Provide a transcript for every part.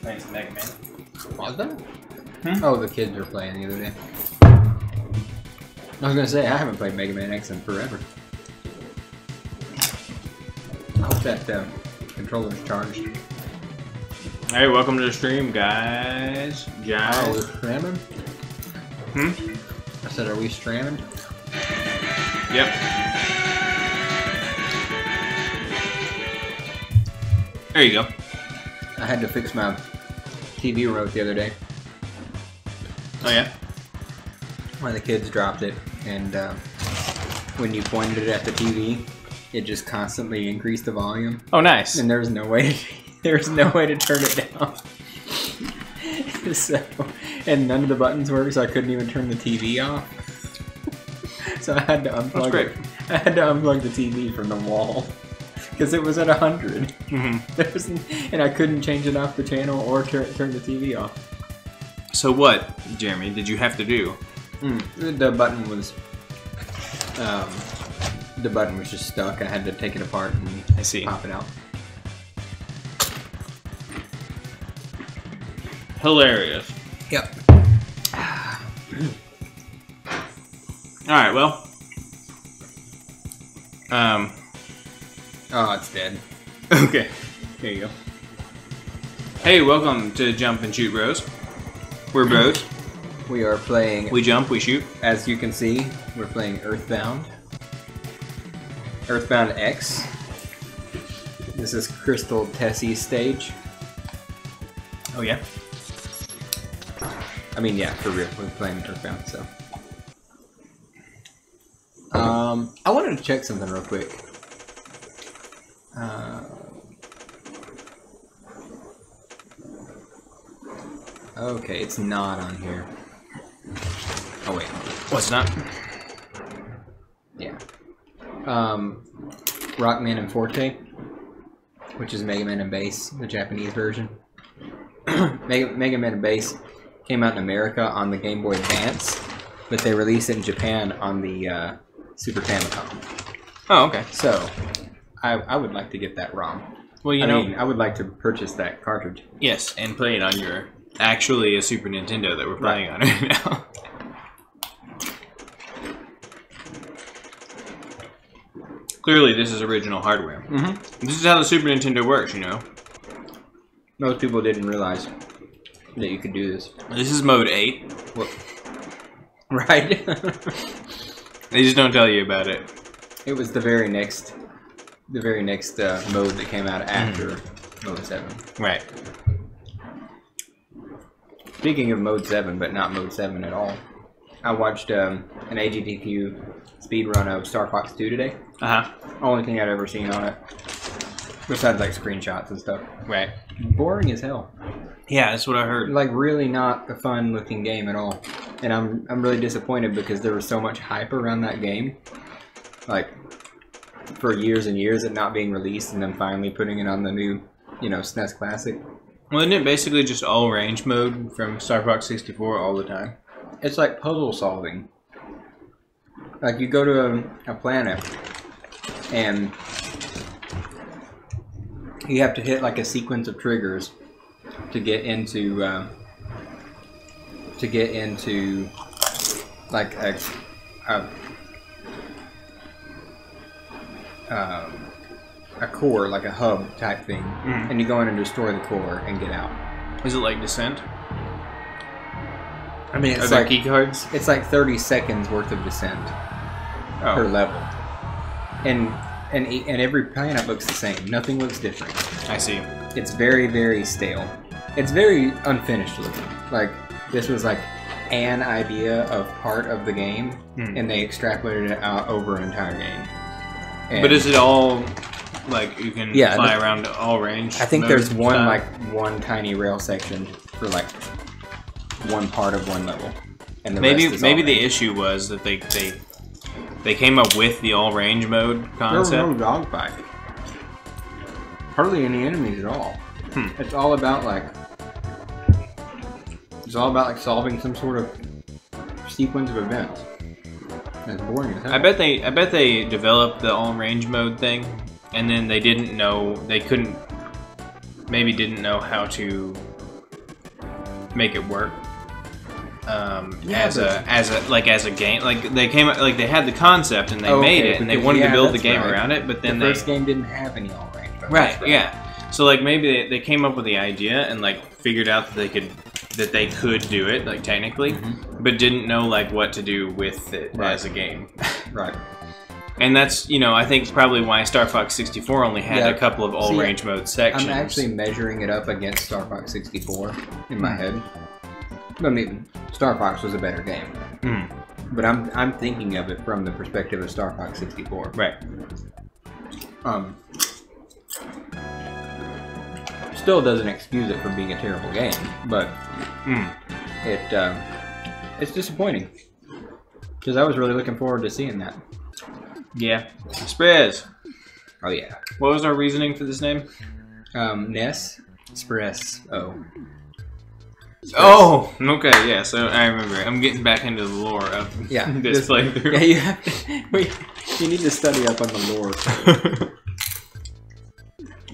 Playing some Mega Man. Was that? Hmm? Oh, the kids were playing the other day. I was gonna say, I haven't played Mega Man X in forever. I hope that controller's charged. Hey, welcome to the stream, guys. Oh, we're streaming? Hmm? I said, are we streaming? Yep. There you go. I had to fix my TV remote the other day. Oh, yeah? One of the kids dropped it, and when you pointed it at the TV, it just constantly increased the volume. Oh, nice. And there's no way to turn it down. So, and none of the buttons worked, so I couldn't even turn the TV off. So I had to unplug it. I had to unplug the TV from the wall because it was at 100. Mm-hmm. And I couldn't change it off the channel or turn the TV off. So what, Jeremy, did you have to do? The button was just stuck. I had to take it apart and I see. pop it out. Hilarious. Yep. Alright, well. Oh, it's dead. Okay. There you go. Hey, welcome to Jump and Shoot Bros. We're bros. We are playing. We jump, we shoot. As you can see, we're playing Earthbound. Earthbound X. This is Crystal Tessie's stage. Oh, yeah? I mean, yeah, for real. We're playing Earthbound, so. I wanted to check something real quick. Okay, it's not on here. Oh, wait. What's not? Yeah. Rockman and Forte, which is Mega Man and Bass, the Japanese version. Mega Man and Bass came out in America on the Game Boy Advance, but they released it in Japan on the Super Famicom. Oh, okay. So, I would like to get that ROM. Well, you know, I mean, I would like to purchase that cartridge. yes, and play it on your actually a Super Nintendo that we're playing on right now. Clearly, this is original hardware. Mm-hmm. This is how the Super Nintendo works, you know. Most people didn't realize that you could do this. This is mode 8. Well, right? They just don't tell you about it. It was the very next mode that came out after Mode 7. Right. Speaking of Mode 7, but not Mode 7 at all, I watched an AGDQ speedrun of Star Fox 2 today. Uh-huh. Only thing I'd ever seen on it. Besides, like, screenshots and stuff. Right. Boring as hell. Yeah, that's what I heard. Like, really not a fun-looking game at all. And I'm really disappointed because there was so much hype around that game. Like, for years and years, it not being released and then finally putting it on the new, you know, SNES Classic. Well, isn't it basically just all range mode from Star Fox 64 all the time? It's like puzzle solving. Like, you go to a planet and you have to hit like a sequence of triggers to get into like a core, like a hub type thing, and you go in and destroy the core and get out. Is it like Descent? I mean, it's Are there like key cards? it's like 30 seconds worth of descent per level, and every planet looks the same. Nothing looks different. I see. It's very, very stale. It's very unfinished looking. Like, this was like an idea of part of the game, and they extrapolated it out over an entire game. And But is it all, like, you can Yeah, fly around all range? I think mode there's one style? like one tiny rail section for like one part of one level, and the rest is maybe all the range. issue was that they came up with the all range mode There concept. was no dogfight. Hardly any enemies at all. It's all about like solving some sort of sequence of events. And it's boring as hell. I bet they developed the all range mode thing, and then they didn't know how to make it work. As a game, like they had the concept and they made it and they wanted to build the game around it, but then the first game didn't have any all range. Right. Yeah. So like maybe they came up with the idea and like figured out that they could do it like technically, but didn't know like what to do with it as a game. Right. And that's, you know, I think probably why Star Fox 64 only had a couple of all range mode sections. I'm actually measuring it up against Star Fox 64 in my head. I mean, Star Fox was a better game, but I'm thinking of it from the perspective of Star Fox 64. Right. Still doesn't excuse it from being a terrible game, but it's disappointing because I was really looking forward to seeing that. Yeah. Sprez. Oh yeah. What was our reasoning for this name? Ness. Spress. Oh. Oh, okay, yeah. So I remember. I'm getting back into the lore of this playthrough. Yeah, you have to, you need to study up on the lore.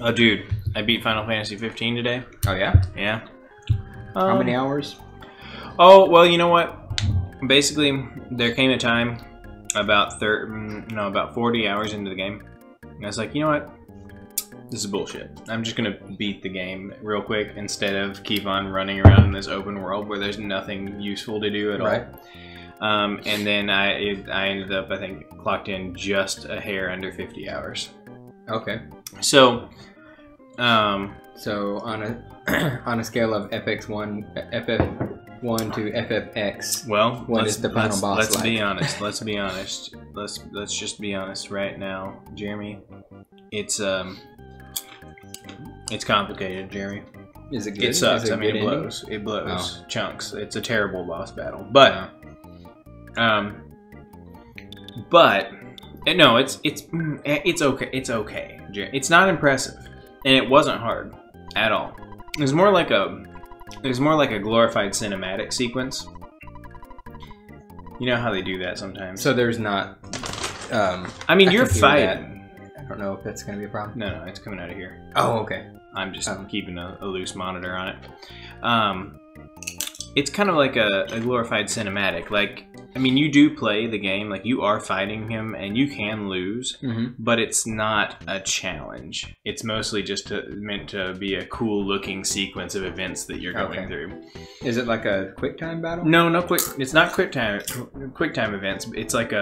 Oh, dude, I beat Final Fantasy 15 today. Oh yeah. Yeah. How many hours? Oh well, you know what? Basically, there came a time about 40 hours into the game, and I was like, you know what? This is bullshit. I'm just gonna beat the game real quick instead of keep on running around in this open world where there's nothing useful to do at all. And then I ended up, I think, clocked in just a hair under 50 hours. Okay. So, so on a scale of FX1 to FFX, well, what is the final boss let's like? be honest. Let's be honest. Let's just be honest right now, Jeremy. It's complicated, Jeremy. Is it good? It sucks. I mean, it blows. It blows chunks. It's a terrible boss battle, but no, it's okay. It's okay. It's not impressive, and it wasn't hard at all. It was more like a glorified cinematic sequence. You know how they do that sometimes. So there's not. I mean, you're fighting. I don't know if that's going to be a problem. No, it's coming out of here. Oh, okay. I'm just keeping a loose monitor on it. It's kind of like a glorified cinematic. Like, I mean, you do play the game, like you are fighting him, and you can lose, but it's not a challenge. It's mostly just meant to be a cool-looking sequence of events that you're going through. Is it like a quick time battle? No, it's not quick time events. It's like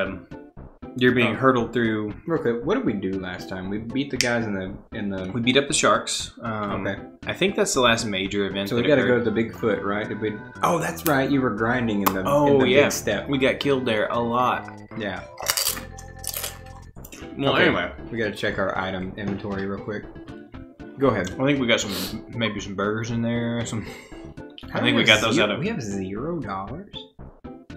you're being hurtled through. Real quick, what did we do last time? We beat the guys in the. We beat up the sharks. Okay. I think that's the last major event. So we got to go to the Bigfoot, right? Oh, that's right. You were grinding in the. Oh, big step. We got killed there a lot. Yeah. Well, anyway, we got to check our item inventory real quick. Go ahead. I think we got maybe some burgers in there. I think we got those out of. We have $0.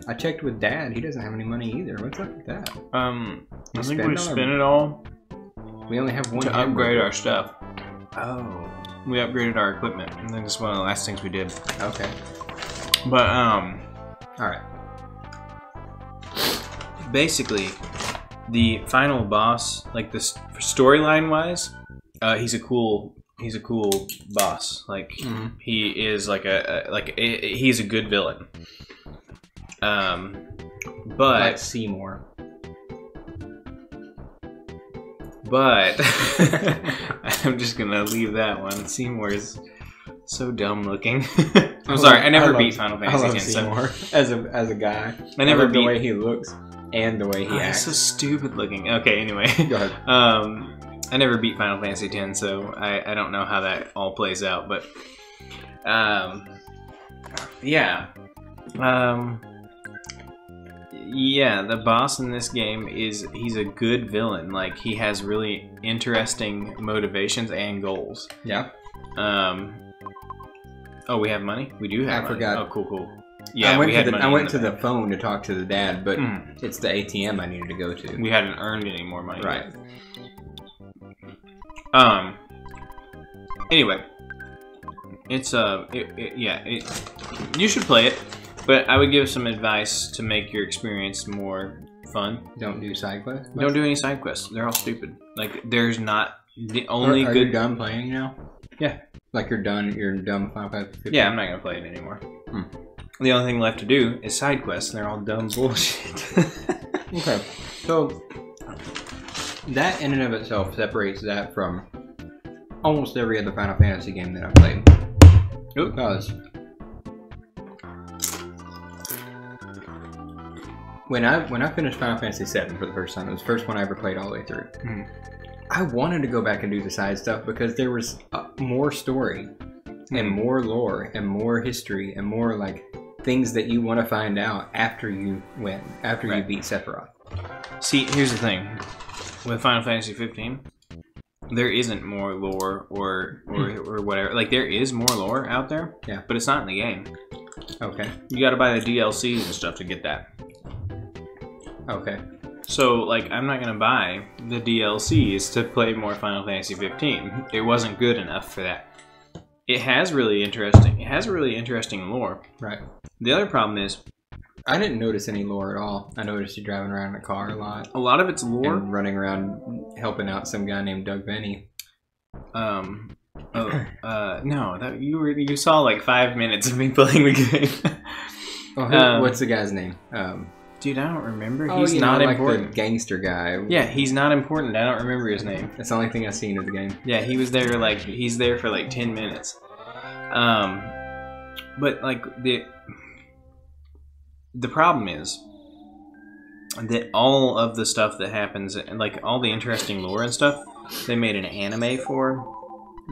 I checked with Dad. He doesn't have any money either. What's up with that? I think we spent it all. We only have one to upgrade our stuff. Oh. We upgraded our equipment. I think that's one of the last things we did. Okay. But all right. Basically, the final boss, like this storyline wise, he's a cool boss. Like he is he's a good villain. But like Seymour. But I'm just gonna leave that one. Seymour is so dumb looking. I'm sorry, I never beat Final Fantasy X. Seymour as a guy. I never beat the way he looks and the way he acts. He's so stupid looking. Okay, anyway. Go ahead. I never beat Final Fantasy X, so I don't know how that all plays out, but yeah. Yeah, the boss in this game he's a good villain. Like, he has really interesting motivations and goals. Yeah. Oh, we have money? We do have money. Forgot. Oh, cool. Yeah, I went to the phone to talk to the dad, but it's the ATM I needed to go to. We hadn't earned any more money. Right. Yet. Anyway, it's you should play it. But I would give some advice to make your experience more fun. Don't do side quests? Don't do any side quests. They're all stupid. Like, there's not the only good... Are you done playing now? Yeah. Like you're done with Final Fantasy 15? Yeah, I'm not gonna play it anymore. The only thing left to do is side quests, and they're all dumb bullshit. Okay, so that in and of itself separates that from almost every other Final Fantasy game that I've played. Because when I finished Final Fantasy 7 for the first time, it was the first one I ever played all the way through. I wanted to go back and do the side stuff because there was more story and more lore and more history and more like things that you want to find out after you win, after you beat Sephiroth. See, here's the thing. With Final Fantasy 15, there isn't more lore or whatever. Like, there is more lore out there, but it's not in the game. Okay. You gotta buy the DLCs and stuff to get that. Okay. So, like, I'm not gonna buy the DLCs to play more Final Fantasy 15. It wasn't good enough for that. It has really interesting lore. Right. The other problem is, I didn't notice any lore at all. I noticed you driving around in a car a lot. A lot of it's lore. And running around helping out some guy named Doug Benny. No, that you saw like 5 minutes of me playing the game. What's the guy's name? Dude, I don't remember. He's not important. Like the gangster guy. Yeah, he's not important. I don't remember his name. That's the only thing I've seen of the game. Yeah, he was there he's there for like 10 minutes. But like the problem is that all of the stuff that happens, like all the interesting lore and stuff, they made an anime for.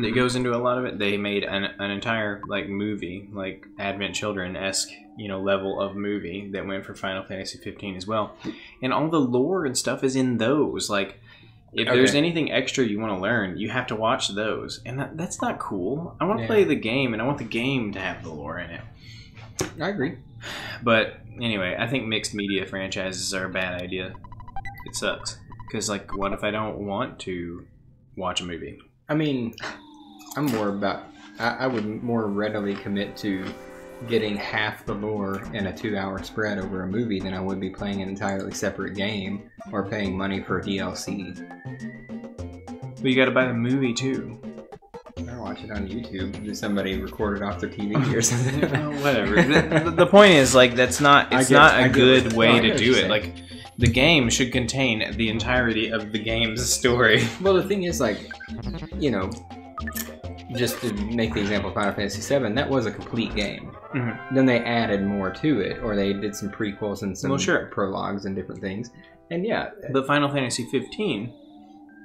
That goes into a lot of it. They made an entire like movie, like Advent Children-esque, level of movie that went for Final Fantasy 15 as well. And all the lore and stuff is in those. Like, if there's anything extra you want to learn, you have to watch those. And that's not cool. I want to play the game, and I want the game to have the lore in it. I agree. But anyway, I think mixed media franchises are a bad idea. It sucks. Because, like, what if I don't want to watch a movie? I mean, I'm more about... I would more readily commit to getting half the lore in a 2-hour spread over a movie than I would be playing an entirely separate game or paying money for DLC. But you gotta buy the movie, too. I watch it on YouTube. Did somebody record it off their TV or something? Whatever. The point is, like, it's not a good way to do it. Like, the game should contain the entirety of the game's story. Well, the thing is, like, just to make the example of Final Fantasy 7, that was a complete game. Then they added more to it, or they did some prequels and some prologues and different things. And but Final Fantasy 15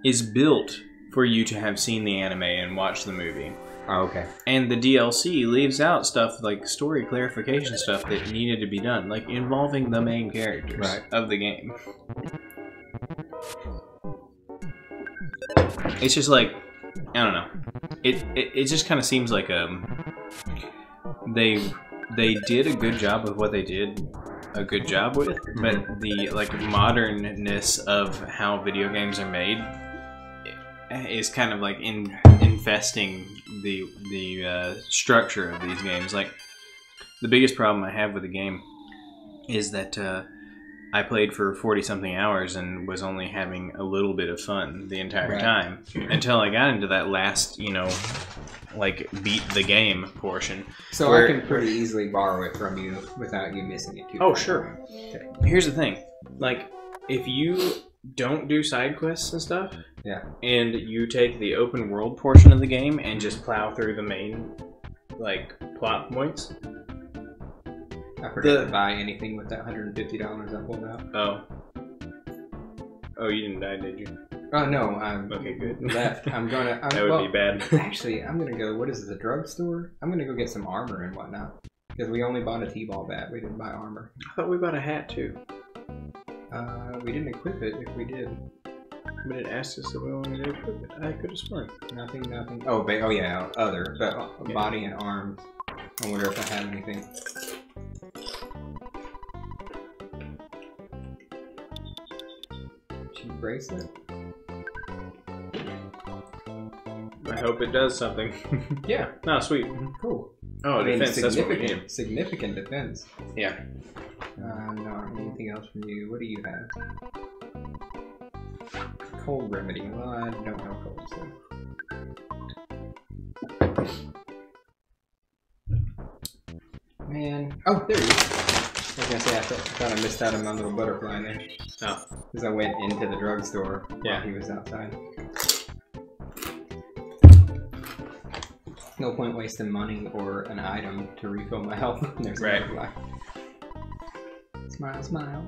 is built for you to have seen the anime and watched the movie. Oh, okay. And the DLC leaves out stuff like story clarification stuff that needed to be done, like involving the main characters of the game. It's just like, I don't know. It just kind of seems like they did a good job with what they did a good job with, but the like modernness of how video games are made is kind of like infesting the structure of these games. Like, the biggest problem I have with the game is that I played for 40-something hours and was only having a little bit of fun the entire time until I got into that last, like, beat the game portion. So I can pretty easily borrow it from you without you missing it too. Oh, sure. Okay. Here's the thing. Like, if you don't do side quests and stuff, and you take the open world portion of the game and just plow through the main, like, plot points. I forgot to buy anything with that $150 I pulled out. Oh, you didn't die, did you? Oh, no. Okay, good. Left. That would be bad. Actually, I'm going to go, what is it, a drugstore? I'm going to go get some armor and whatnot. Because we only bought a T-ball bat. We didn't buy armor. I thought we bought a hat, too. We didn't equip it if we did. But it asked us if we wanted to equip it. I could have sworn. Nothing. Oh yeah, other. But body and arms. I wonder if I have anything. Cheap bracelet. I hope it does something. Yeah. No, sweet. Cool. Oh, defense. That's what we need. Significant defense. Yeah. No, anything else from you? What do you have? Cold remedy. Well, I don't know cold, so. Man. Oh, there he is. I was gonna say, I thought I missed out on my little butterfly there. Oh. Because I went into the drugstore Yeah. while he was outside. No point wasting money or an item to refill my health. There's a butterfly. Smile, smile.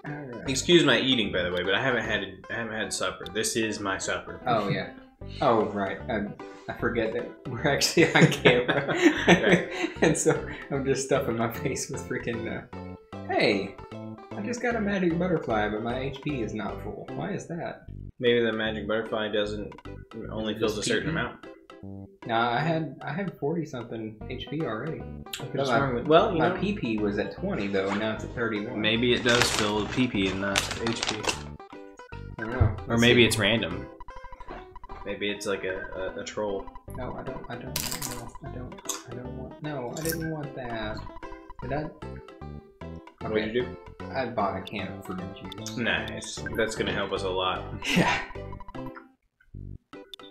Alright. Excuse my eating, by the way, but I haven't had supper. This is my supper. Oh yeah. Oh right. I forget that we're actually on camera, Right. and so I'm just stuffing my face with freaking. Hey, I just got a magic butterfly, but my HP is not full. Why is that? Maybe the magic butterfly only fills a certain amount. Nah, I had 40 something HP already. What's wrong with? Well, my PP was at 20 though, and now it's at 31. Maybe it does fill PP and not HP. I don't know. Or maybe it's random. Maybe it's like a troll. No, I don't want. No, I didn't want that. Did I? Okay. What did you do? I bought a can of fruit juice. Nice. That's gonna help us a lot. Yeah.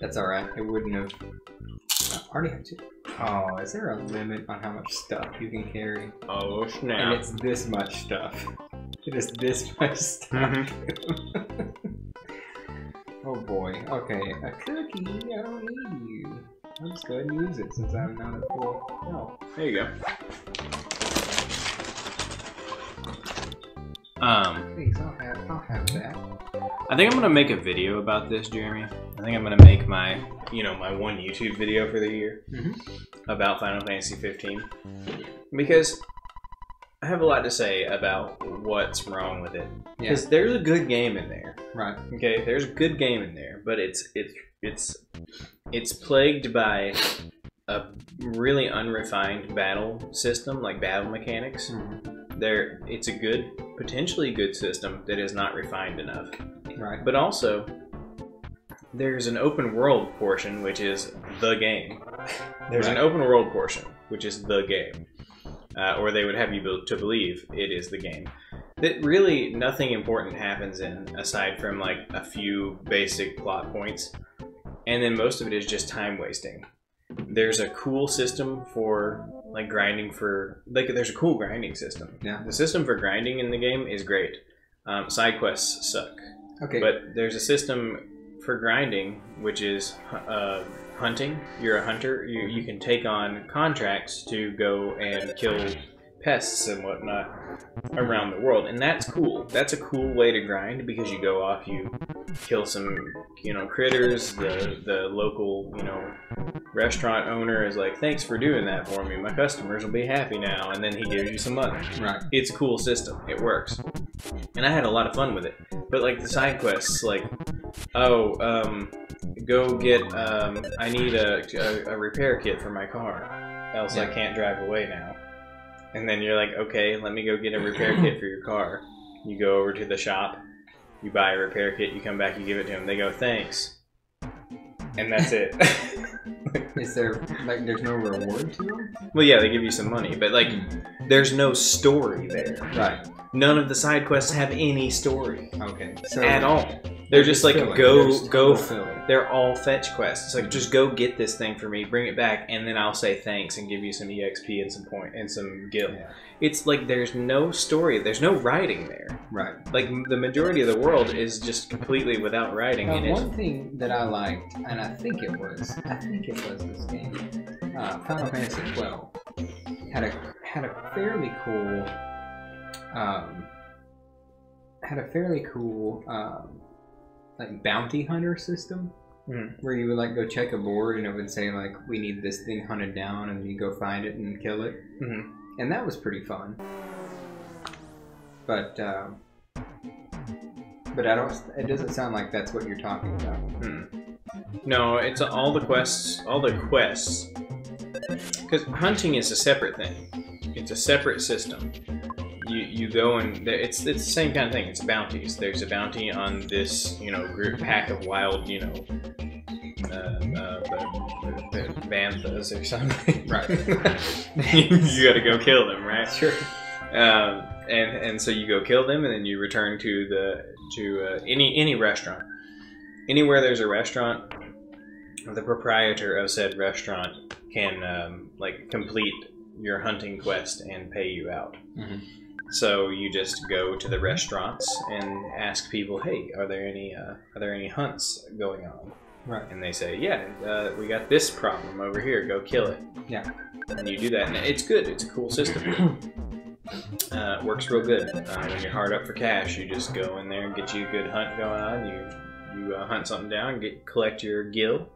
That's alright. It wouldn't have. I already have 2. Oh, is there a limit on how much stuff you can carry? Oh And snap! it's this much stuff. It is this much stuff. Oh boy. Okay, a cookie. I don't need you. I'll just go ahead and use it since I'm not at full. No. There you go. Please, I'll have that. I think I'm gonna make a video about this, Jeremy. I think I'm gonna make my one YouTube video for the year about Final Fantasy 15 because I have a lot to say about what's wrong with it. Because there's a good game in there, Right. okay? There's a good game in there, but it's plagued by a really unrefined battle system, like battle mechanics. It's a potentially good system that is not refined enough. Right. But also, there's an open world portion, which is the game. There's an open world portion, which is the game. Or they would have you to believe it is the game. That really nothing important happens in, aside from like a few basic plot points. And then most of it is just time wasting. There's a cool system for like grinding there's a cool grinding system. Yeah. The system for grinding in the game is great. Side quests suck. Okay. But there's a system for grinding, which is hunting. You're a hunter. You can take on contracts to go and kill pests and whatnot around the world, and that's cool. That's a cool way to grind because you go off, you kill some critters. The local restaurant owner is like, thanks for doing that for me. My customers will be happy now, and then he gives you some money. Right. It's a cool system. It works, and I had a lot of fun with it. But like the side quests, like go get I need a repair kit for my car, else I can't drive away now. And then you're like, okay, let me go get a repair kit for your car. You go over to the shop, you buy a repair kit, you come back, you give it to them. They go, thanks, and that's it. Is there there's no reward to them? Well, yeah, they give you some money, but like, there's no story there. Right. None of the side quests have any story. Okay. So at all. They're just like filling. go. Filling. They're all fetch quests. It's like, just go get this thing for me, bring it back, and then I'll say thanks and give you some EXP and some point and some gil. Yeah. It's like there's no story. There's no writing there. Right. Like the majority of the world is just completely without writing in it. One thing that I liked, and I think it was this game, Final Fantasy 12, had a fairly cool like bounty hunter system. Where you would like go check a board and it would say like, we need this thing hunted down, and you go find it and kill it. And that was pretty fun. But it doesn't sound like that's what you're talking about. No, it's all the quests. Because hunting is a separate thing. It's a separate system. You go and it's the same kind of thing. It's bounties. There's a bounty on this group pack of wild banthas or something. Right. You got to go kill them, right? Sure. And so you go kill them, and then you return to any restaurant. Anywhere there's a restaurant, the proprietor of said restaurant can like complete your hunting quest and pay you out. Mm-hmm. So you just go to the restaurants and ask people, "Hey, are there any hunts going on?" Right. And they say, "Yeah, we got this problem over here. Go kill it." Yeah. And you do that, and it's good. It's a cool system. It works real good. When you're hard up for cash, you just go in there and get you a good hunt going on. You hunt something down, collect your gil,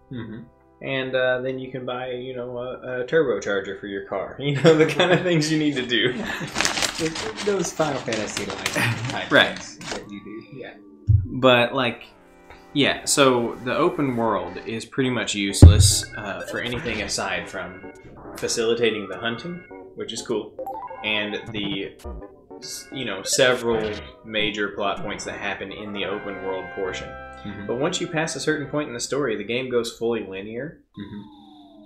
and then you can buy, a turbocharger for your car. The kind of things you need to do. Those Final Fantasy like right that you do. Yeah. But so the open world is pretty much useless for anything aside from facilitating the hunting, which is cool, and the several major plot points that happen in the open world portion. But once you pass a certain point in the story, the game goes fully linear,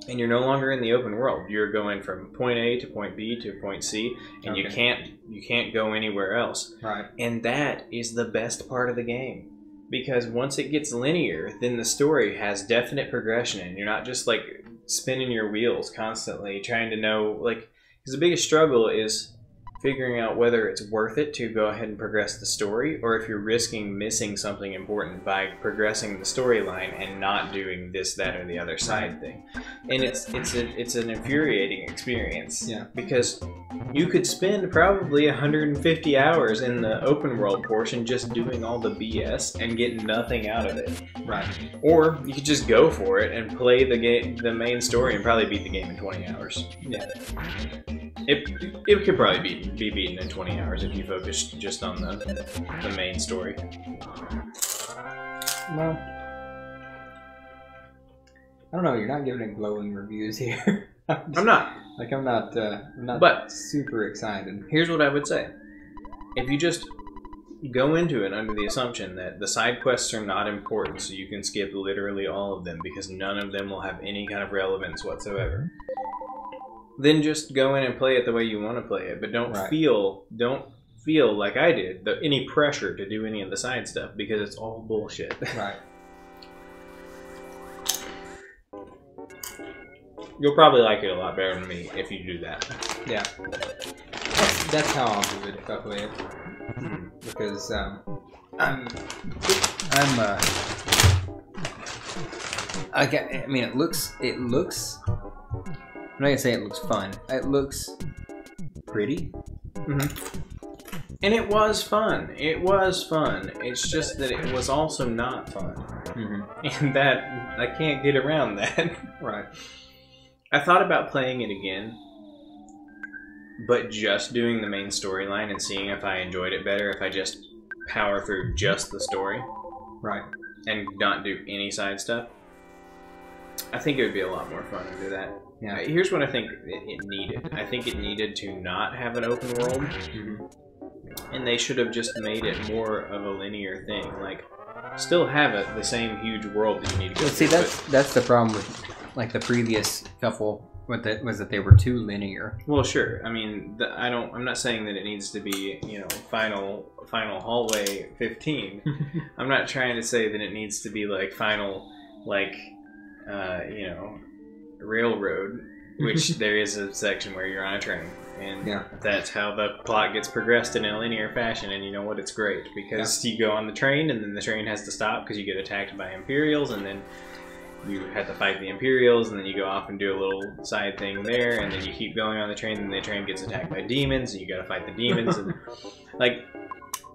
and you're no longer in the open world. You're going from point A to point B to point C, and you can't go anywhere else. Right. And that is the best part of the game, because once it gets linear, then the story has definite progression, and you're not just like spinning your wheels constantly trying to know, like, because the biggest struggle is figuring out whether it's worth it to go ahead and progress the story, or if you're risking missing something important by progressing the storyline and not doing this, that, or the other side thing. And it's an infuriating experience. Yeah. Because you could spend probably 150 hours in the open world portion just doing all the BS and get nothing out of it. Right. Or you could just go for it and play the main story and probably beat the game in 20 hours. Yeah. It could probably be beaten in 20 hours if you focused just on the main story. Well, I don't know. You're not giving it glowing reviews here. I'm not. I'm not But super excited. Here's what I would say: if you just go into it under the assumption that the side quests are not important, so you can skip literally all of them because none of them will have any kind of relevance whatsoever, then just go in and play it the way you want to play it. But don't feel like I did any pressure to do any of the side stuff, because it's all bullshit. Right. You'll probably like it a lot better than me if you do that. Yeah. That's how I'll do it if I play it. Because I mean, it looks. I'm not gonna say it looks fun. It looks pretty. And it was fun. It was fun. It's just that it was also not fun. And that I can't get around that. Right. I thought about playing it again, but just doing the main storyline and seeing if I enjoyed it better if I just power through just the story. Right. And not do any side stuff. I think it would be a lot more fun to do that. Yeah. Here's what I think it needed. I think it needed to not have an open world. And they should have just made it more of a linear thing. Like, still have the same huge world that you need to go through. See, that's the problem with like the previous couple. Was that they were too linear. Well, sure. I mean, I'm not saying that it needs to be, final hallway 15. I'm not trying to say that it needs to be like final, railroad, which there is a section where you're on a train, and that's how the plot gets progressed in a linear fashion. And you know what? It's great because you go on the train, and then the train has to stop because you get attacked by Imperials, and then you have to fight the Imperials, and then you go off and do a little side thing there, and then you keep going on the train, and the train gets attacked by demons, and you gotta fight the demons, and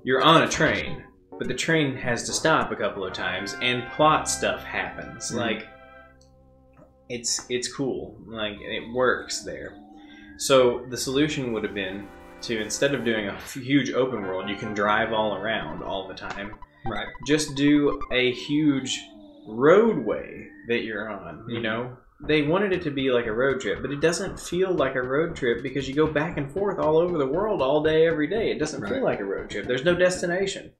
you're on a train, but the train has to stop a couple of times, and plot stuff happens. It's cool. It works there. So the solution would have been to, instead of doing a huge open world, you can drive all around all the time. Right. Just do a huge roadway that you're on. They wanted it to be like a road trip, but it doesn't feel like a road trip because you go back and forth all over the world all day, every day. It doesn't feel like a road trip. There's no destination.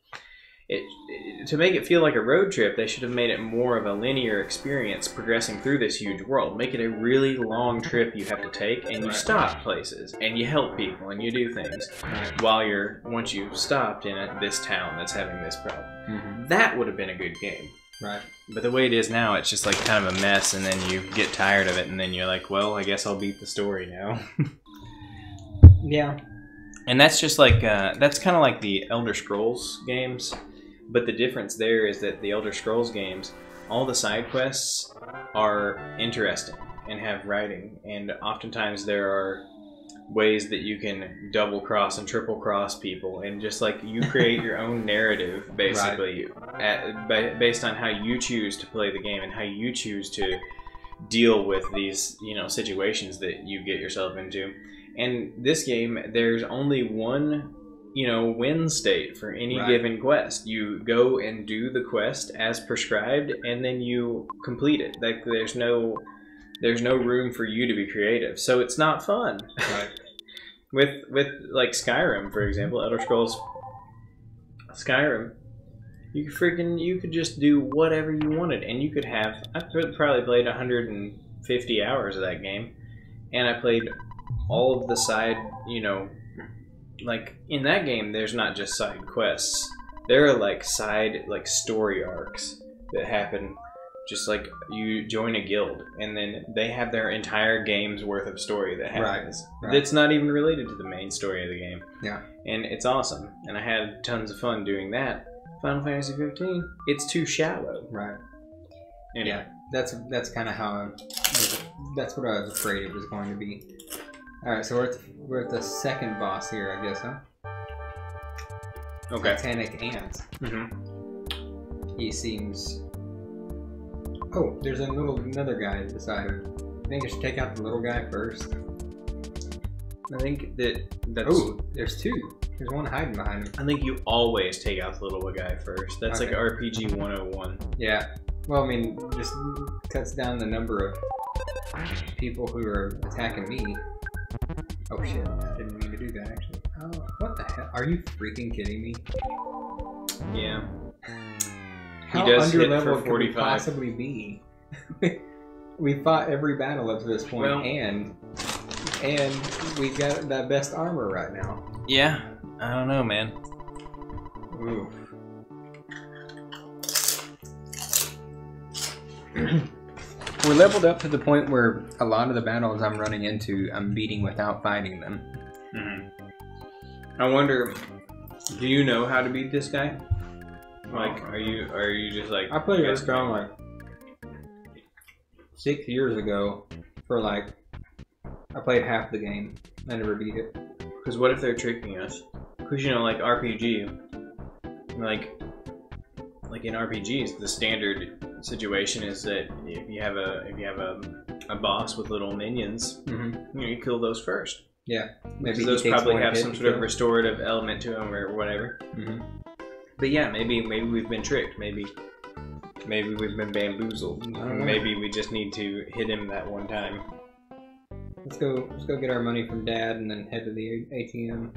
To make it feel like a road trip, they should have made it more of a linear experience progressing through this huge world. Make it a really long trip you have to take, and you stop places, and you help people, and you do things once you've stopped in this town that's having this problem. That would have been a good game. Right. But the way it is now, it's just like kind of a mess, and then you get tired of it, and then you're like, well, I guess I'll beat the story now. Yeah. And that's just like, that's kind of like the Elder Scrolls games, but the difference there is that the Elder Scrolls games, all the side quests are interesting and have writing, and oftentimes there are ways that you can double cross and triple cross people, and just like you create your own narrative basically based on how you choose to play the game and how you choose to deal with these, you know, situations that you get yourself into. And this game, there's only one, you know, win state for any given quest. You go and do the quest as prescribed, and then you complete it. Like there's no room for you to be creative, so it's not fun. Right. with like Skyrim, for example, Elder Scrolls Skyrim, you could just do whatever you wanted, and you could have. I probably played 150 hours of that game, and I played all of the side, you know, like in that game, there's not just side quests. There are like side, like story arcs that happen. Just like you join a guild, and then they have their entire game's worth of story that happens. Right. That's not even related to the main story of the game. Yeah. And it's awesome. And I had tons of fun doing that. Final Fantasy 15, it's too shallow. Right. Anyway. Yeah. That's kind of how that's what I was afraid it was going to be. All right, so we're at the second boss here, I guess, huh? Okay. Titanic Ants. Mm-hmm. He seems. Oh, there's another guy beside him. I think I should take out the little guy first. I think that's. Oh, there's two. There's one hiding behind him. I think you always take out the little guy first. That's okay. like RPG 101. Yeah. Well, I mean, just cuts down the number of people who are attacking me. Oh shit, I didn't mean to do that actually. Oh, what the hell? Are you freaking kidding me? Yeah. How he does underleveled hit for could we 45. possibly be? We fought every battle up to this point, well, and we got that best armor right now. Yeah, I don't know, man. Ooh. We're leveled up to the point where a lot of the battles I'm running into, I'm beating without fighting them. Mm-hmm. I wonder, do you know how to beat this guy? Like, are you just like... I played Earthbound like 6 years ago for like... I played half the game. I never beat it. Because what if they're tricking us? Because, you know, like RPG, like in RPGs, the standard situation is that if you have a boss with little minions, mm-hmm. you kill those first. Yeah, maybe those probably have some sort of restorative element to them or whatever. Mm-hmm. But yeah, maybe we've been tricked. Maybe we've been bamboozled. Maybe we just need to hit him that one time. Let's go get our money from Dad and then head to the ATM.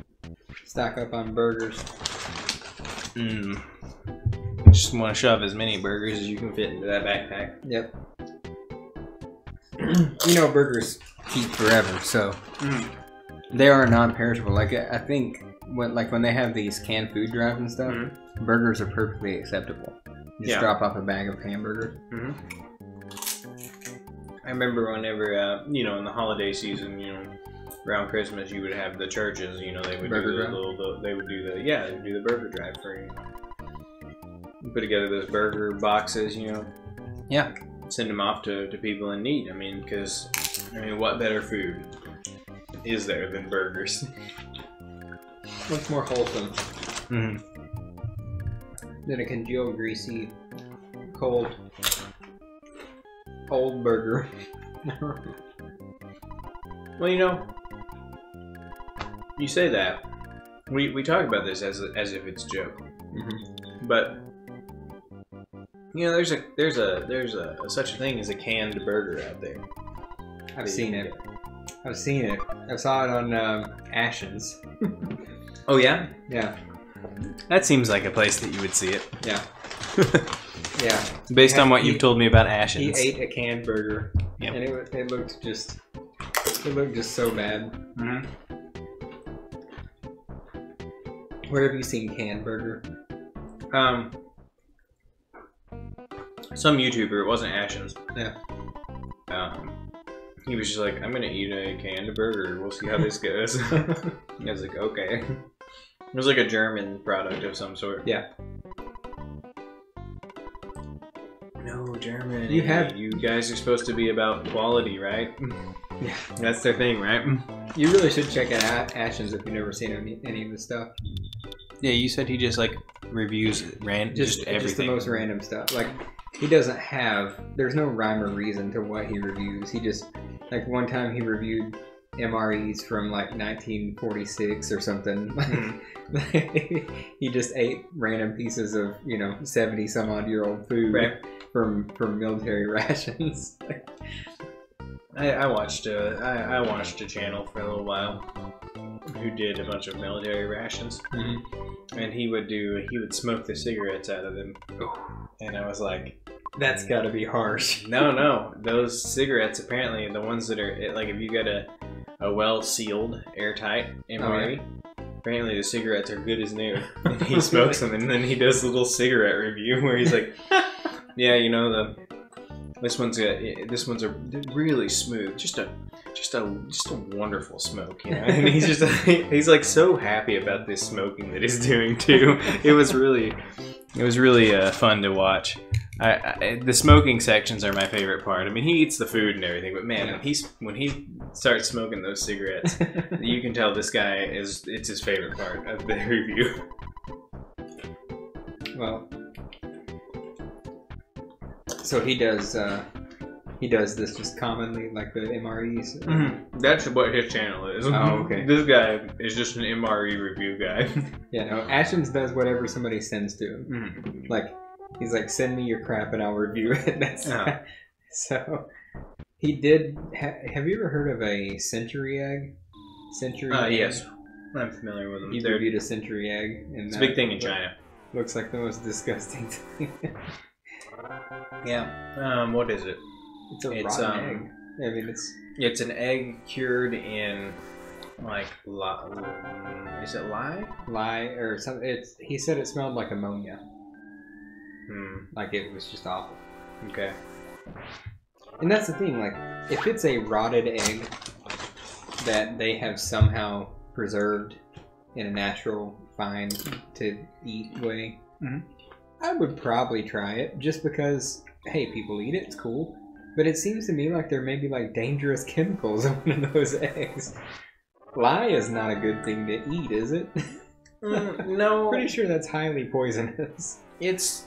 Stock up on burgers. Just want to shove as many burgers as you can fit into that backpack. Yep. You know, burgers keep forever, so they are non-perishable. Like I think when they have these canned food drives and stuff, burgers are perfectly acceptable. You just drop off a bag of hamburgers. I remember whenever you know, in the holiday season, you know, around Christmas, you would have the churches. You know, they would do the burger drive for you. Put together those burger boxes, you know. Yeah. Send them off to people in need. I mean, because what better food is there than burgers? What's more wholesome than a congealed, greasy, cold, old burger? Well, you know, you say that. We talk about this as if it's a joke, but you know, there's a such a thing as a canned burger out there. I've seen it. I saw it on Ashens. Oh yeah? Yeah. That seems like a place that you would see it. Yeah. Yeah. Based on what you've told me about Ashens. He ate a canned burger, and it looked just so bad. Where have you seen canned burger? some YouTuber. It wasn't Ashens. Yeah. He was just like, I'm gonna eat a canned burger. We'll see how this goes. I was like, okay. It was like a German product of some sort. Yeah. No, German. You guys are supposed to be about quality, right? Yeah. That's their thing, right? You really should check out Ashens if you've never seen any of the stuff. Yeah, you said he just like reviews just everything. Just the most random stuff. Like, he doesn't have, there's no rhyme or reason to what he reviews. He just, like, one time he reviewed MREs from like 1946 or something. He just ate random pieces of 70 some odd year old food, right, from military rations. I watched a channel for a little while who did a bunch of military rations, and he would smoke the cigarettes out of them, and I was like, that's got to be harsh. No, those cigarettes, apparently the ones that are like, if you get a well sealed airtight MRE, apparently the cigarettes are good as new. And he smokes them, and then he does a little cigarette review where he's like, yeah, this one's a really smooth, just a wonderful smoke, And he's like so happy about this smoking that he's doing too. It was really fun to watch. The smoking sections are my favorite part. I mean, he eats the food and everything, but man, when he starts smoking those cigarettes, you can tell this guy it's his favorite part of the review. Well, so he does this just commonly, like the MREs? Mm-hmm. That's what his channel is. Oh, okay. This guy is just an MRE review guy. Yeah, no, Ashens does whatever somebody sends to him. Mm-hmm. Like, he's like, send me your crap and I'll review it. That's So, he did, have you ever heard of a century egg? Yes. I'm familiar with them. He reviewed a century egg. And it's a big thing in China. Looks like the most disgusting thing. Yeah. What is it? It's a rotten egg. I mean, it's an egg cured in like is it lye? Lye or something. He said it smelled like ammonia. Like it was just awful. Okay. And that's the thing. Like, if it's a rotted egg that they have somehow preserved in a natural, fine to eat way, I would probably try it just because, hey, people eat it. It's cool. But it seems to me like there may be like dangerous chemicals in one of those eggs. Lye is not a good thing to eat, is it? No. Pretty sure that's highly poisonous. It's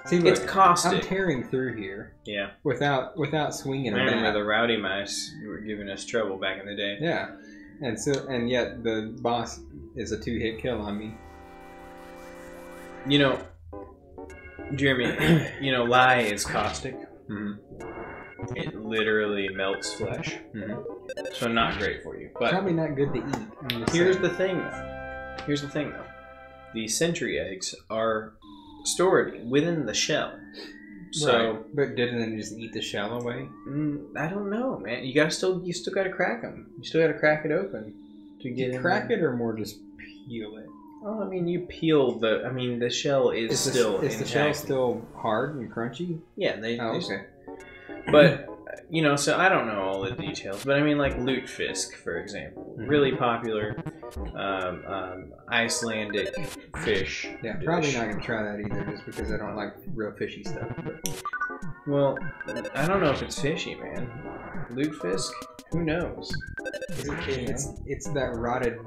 See, look, it's caustic. I'm tearing through here. Yeah. Without swinging a bat. I remember the rowdy mice were giving us trouble back in the day. Yeah. And yet the boss is a 2-hit kill on me. Jeremy, lye is caustic. It literally melts flesh. So not great for you. But probably not good to eat. Here's the thing, though. The century eggs are stored within the shell. So, right. But didn't they just eat the shell away? I don't know, man. You still gotta crack them. You still gotta crack it open to get in. Crack it, or more just peel it. Well, I mean, you peel the shell is still intact. Is the shell still hard and crunchy? Yeah, okay. But, so I don't know all the details, but I mean, like lutefisk, for example. Really popular Icelandic fish. Yeah, probably not going to try that either, just because I don't like real fishy stuff. But... Well, I don't know if it's fishy, man. Lutefisk? Who knows? It's that rotted,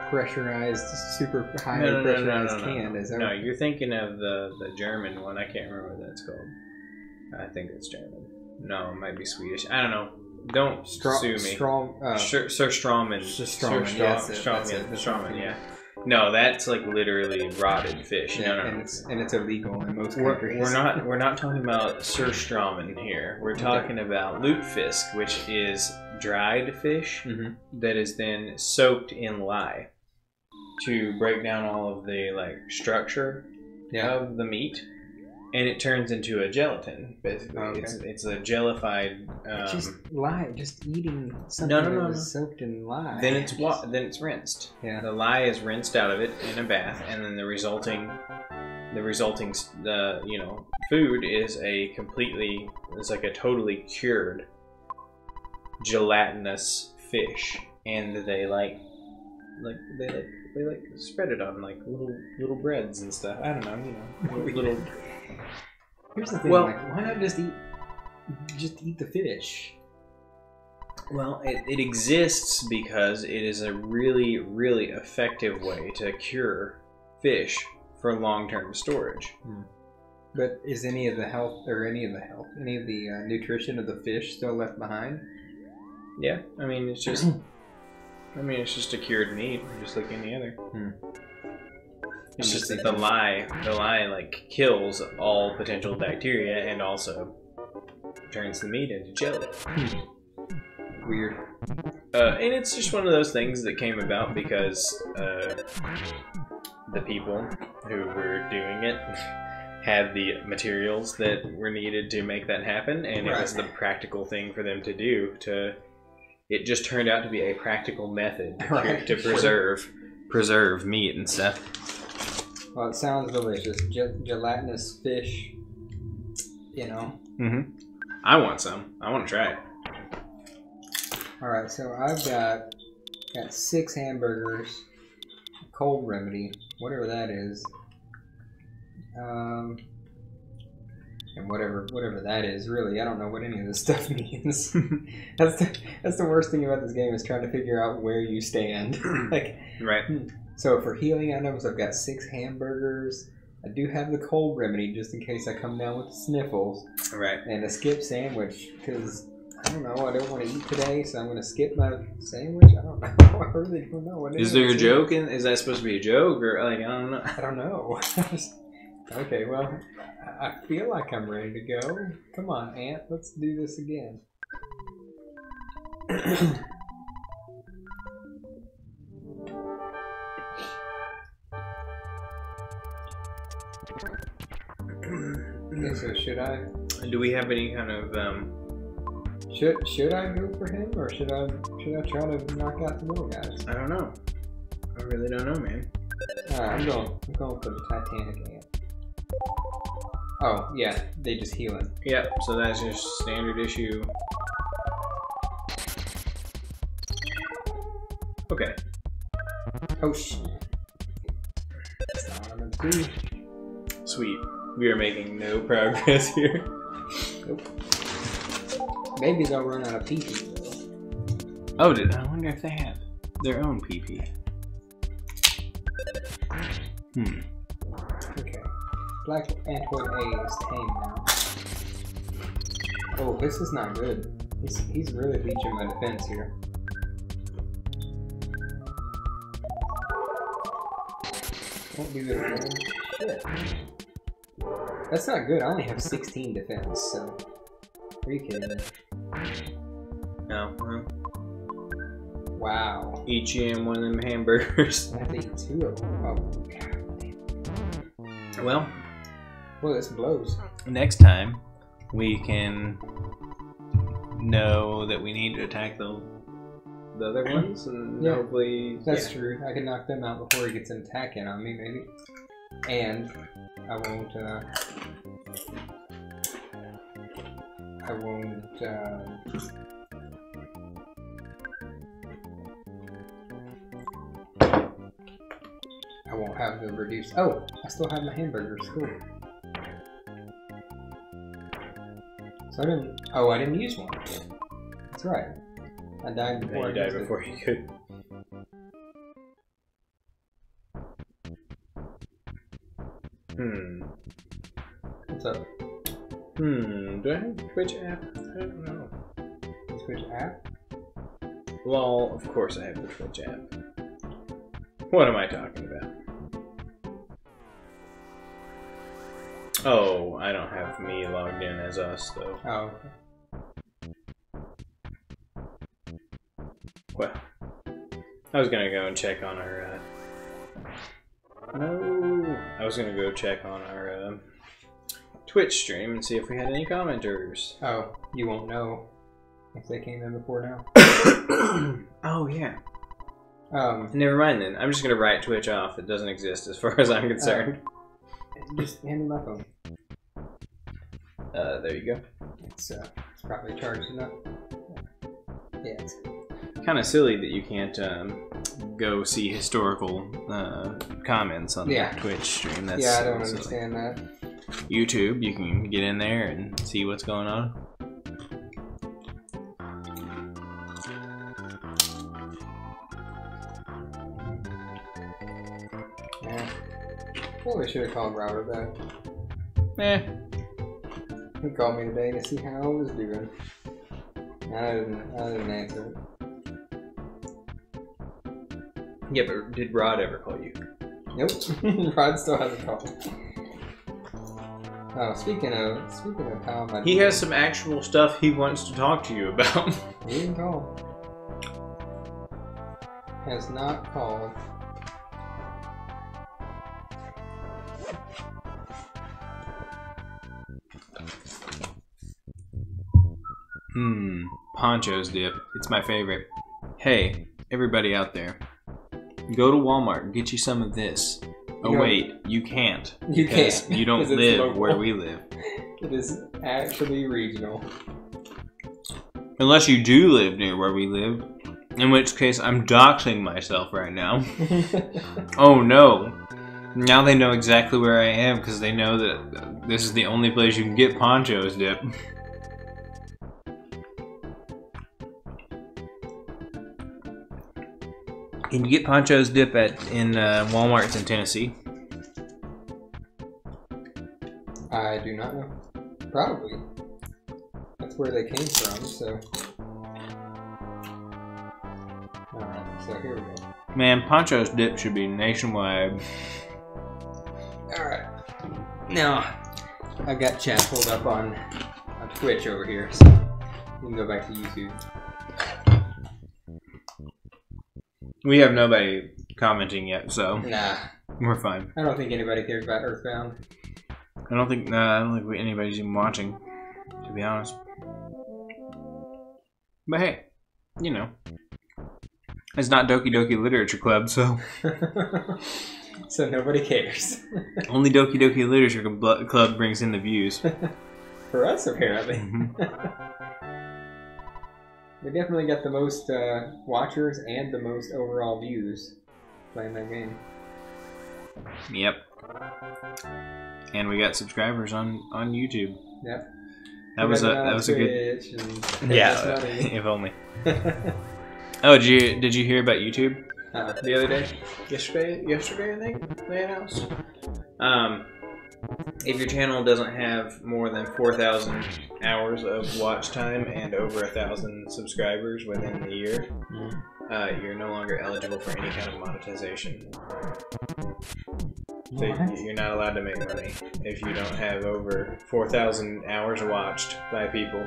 pressurized, super highly pressurized can. Is that you're thinking of the German one. I can't remember what that's called. I think it's German. No, it might be Swedish. I don't know. Don't sue me. Sir Strawman. Strawman, yeah. No, that's like literally rotted fish. Yeah, no. And it's illegal in most countries. We're not talking about Sir Strawman here. We're talking about lutefisk, which is dried fish that is then soaked in lye to break down all of the structure of the meat. And it turns into a gelatin, basically. Okay. It's a jellified. Just eating something that was soaked in lye. Then it's rinsed. Yeah. The lye is rinsed out of it in a bath, and then the resulting the resulting, you know, food is it's like a totally cured gelatinous fish, and they like spread it on like little breads and stuff. I don't know, you know, little. Here's the thing, Well, like, why not just eat the fish? Well, it exists because it is a really, really effective way to cure fish for long-term storage. But is any of the nutrition of the fish still left behind? Yeah, I mean it's just a cured meat, just like any other. It's just that the lye like kills all potential bacteria and also turns the meat into jelly. Weird. And it's just one of those things that came about because the people who were doing it had the materials that were needed to make that happen, and it was the practical thing for them to do. It just turned out to be a practical method to preserve meat and stuff. Well, it sounds delicious. Gelatinous fish, you know. I want some. I want to try it. All right, so I've got 6 hamburgers, cold remedy, whatever that is, and whatever that is. Really, I don't know what any of this stuff means. That's the worst thing about this game, is trying to figure out where you stand. Like, right. So for healing items, I've got 6 hamburgers. I do have the cold remedy just in case I come down with the sniffles. Right. And a skip sandwich because I don't know. I don't want to eat today, so I'm going to skip my sandwich. I don't know. I really don't know. Is there a joke? Is that supposed to be a joke, or like I don't know? I don't know. Okay, well, I feel like I'm ready to go. Come on, Ant. Let's do this again. Okay, so should I? Do we have any kind of Should I go for him, or should I try to knock out the little guys? I don't know. I really don't know, man. I'm going for the Titanic Ant. Oh yeah, they just healing. Yep. So that's just standard issue. Okay. Oh shit. That's not what I'm gonna do. Sweet. We are making no progress here. Nope. Maybe they'll run out of PP. Oh, I wonder if they have their own PP. Okay. Black Antwood A is tame now. Oh, this is not good. He's really reaching my defense here. Won't be there. Shit. That's not good. I only have 16 defense, so. Are you kidding me? No. Wow. Each in one of them hamburgers. I have to eat 2 of them. Oh, God. Well, this blows. next time we can know that we need to attack the other ones, and hopefully that's true. I can knock them out before he gets an attack in on me, maybe. And I won't have the reduced. Oh, I still have my hamburgers. Cool. So I didn't use one. That's right. I died before. You died before you could. What's up? Do I have a Twitch app? I don't know. Twitch app? Well, of course I have the Twitch app. What am I talking about? Oh, I don't have me logged in as us, though. Oh. Well, I was gonna go and check on our, I was gonna go check on our, Twitch stream and see if we had any commenters. Oh, you won't know if they came in before now. Oh, yeah. Never mind then. I'm just gonna write Twitch off. It doesn't exist as far as I'm concerned. Just hand me my phone. There you go. It's probably charged enough. Yeah, it's kind of silly that you can't go see historical comments on the Twitch stream. That's I don't silly. understand that. YouTube, you can get in there and see what's going on. Yeah. Probably should have called Robert back. He called me today to see how I was doing. I didn't answer it. Yeah, but did Rod ever call you? Nope. Rod still hasn't called. Oh, speaking of Tom, he has some actual stuff he wants to talk to you about. He didn't call. Has not called. Poncho's dip. It's my favorite. Hey, everybody out there. Go to Walmart and get you some of this. Oh wait, you can't. You can't. You don't live where we live. It is actually regional. Unless you do live near where we live. In which case, I'm doxing myself right now. Oh no. Now they know exactly where I am because they know that this is the only place you can get Poncho's dip. Can you get Poncho's dip in Walmart's in Tennessee? I do not know. Probably. That's where they came from, so... Alright, so here we go. Man, Poncho's dip should be nationwide. Alright. Now, I've got chat pulled up on Twitch over here, so we can go back to YouTube. We have nobody commenting yet, so nah, we're fine. I don't think anybody cares about Earthbound. I don't think anybody's even watching, to be honest. But hey, you know, it's not Doki Doki Literature Club, so so nobody cares. Only Doki Doki Literature Club brings in the views. For us, apparently. We definitely got the most watchers and the most overall views playing that game. Yep. And we got subscribers on YouTube. Yep. That was a good. Yeah, if only. Oh, did you hear about YouTube the other day? Yesterday I think they announced. If your channel doesn't have more than 4,000 hours of watch time and over 1,000 subscribers within the year, you're no longer eligible for any kind of monetization. So you're not allowed to make money if you don't have over 4,000 hours watched by people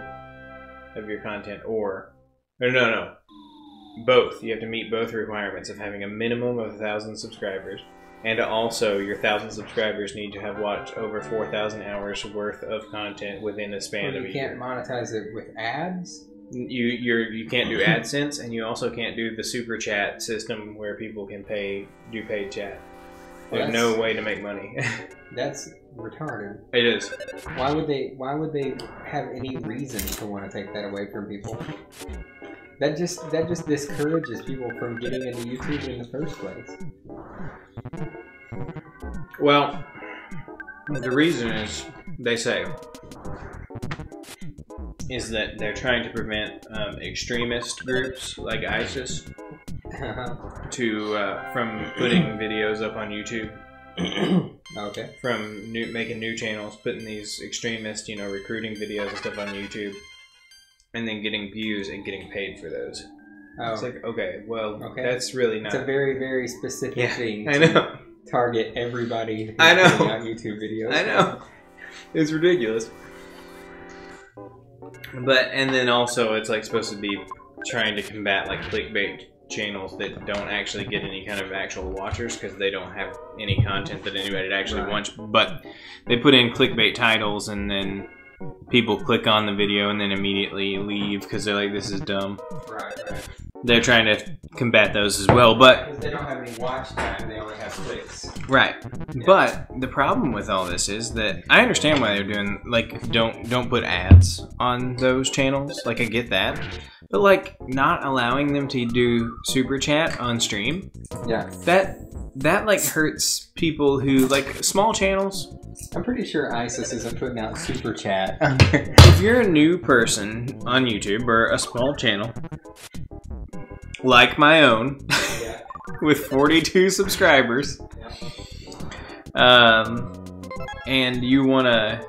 of your content, or no, both. You have to meet both requirements of having a minimum of 1,000 subscribers. And also, your 1,000 subscribers need to have watched over 4,000 hours worth of content within a span of a year. You can't monetize it with ads? You can't do AdSense, and you also can't do the super chat system where people can do paid chat. There's no way to make money. That's retarded. It is. Why would they have any reason to want to take that away from people? That just discourages people from getting into YouTube in the first place. Well, the reason is, they say, is that they're trying to prevent extremist groups like ISIS from putting videos up on YouTube. Okay. From making new channels, putting these extremist, recruiting videos and stuff on YouTube, and then getting views and getting paid for those. Oh. It's like, okay, well, that's really not... It's a very, very specific thing to I know. Target everybody who's I know. putting out YouTube videos. I know. It's ridiculous. And then also it's like supposed to be trying to combat like clickbait channels that don't actually get any kind of actual watchers because they don't have any content that anybody actually wants. But they put in clickbait titles and then people click on the video and then immediately leave because they're like, this is dumb. Right. they're trying to combat those as well. But because they don't have any watch time, they only have clicks. Right. Yeah. But the problem with all this is that I understand why they're doing, like, don't put ads on those channels. Like, I get that. But, like, not allowing them to do super chat on stream. Yeah. That like hurts people who, like, small channels. I'm pretty sure ISIS isn't putting out super chat. If you're a new person on YouTube or a small channel, like my own, Yeah. with 42 subscribers, and you wanna,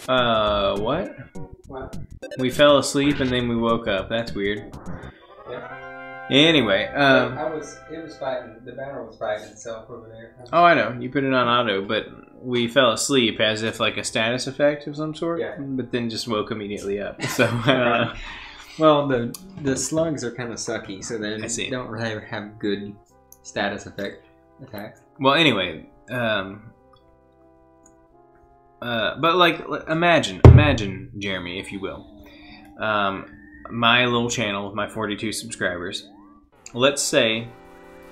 what? What? We fell asleep and then we woke up. That's weird. Yeah. Anyway, it was fighting, the banner was fighting itself over there. oh, I know. You put it on auto, but we fell asleep as if like a status effect of some sort, Yeah. but then just woke immediately up. So, Well, the slugs are kind of sucky, so they I see. don't really have good status effect attacks. well, anyway, but like, imagine, Jeremy, if you will, my little channel with my 42 subscribers. Let's say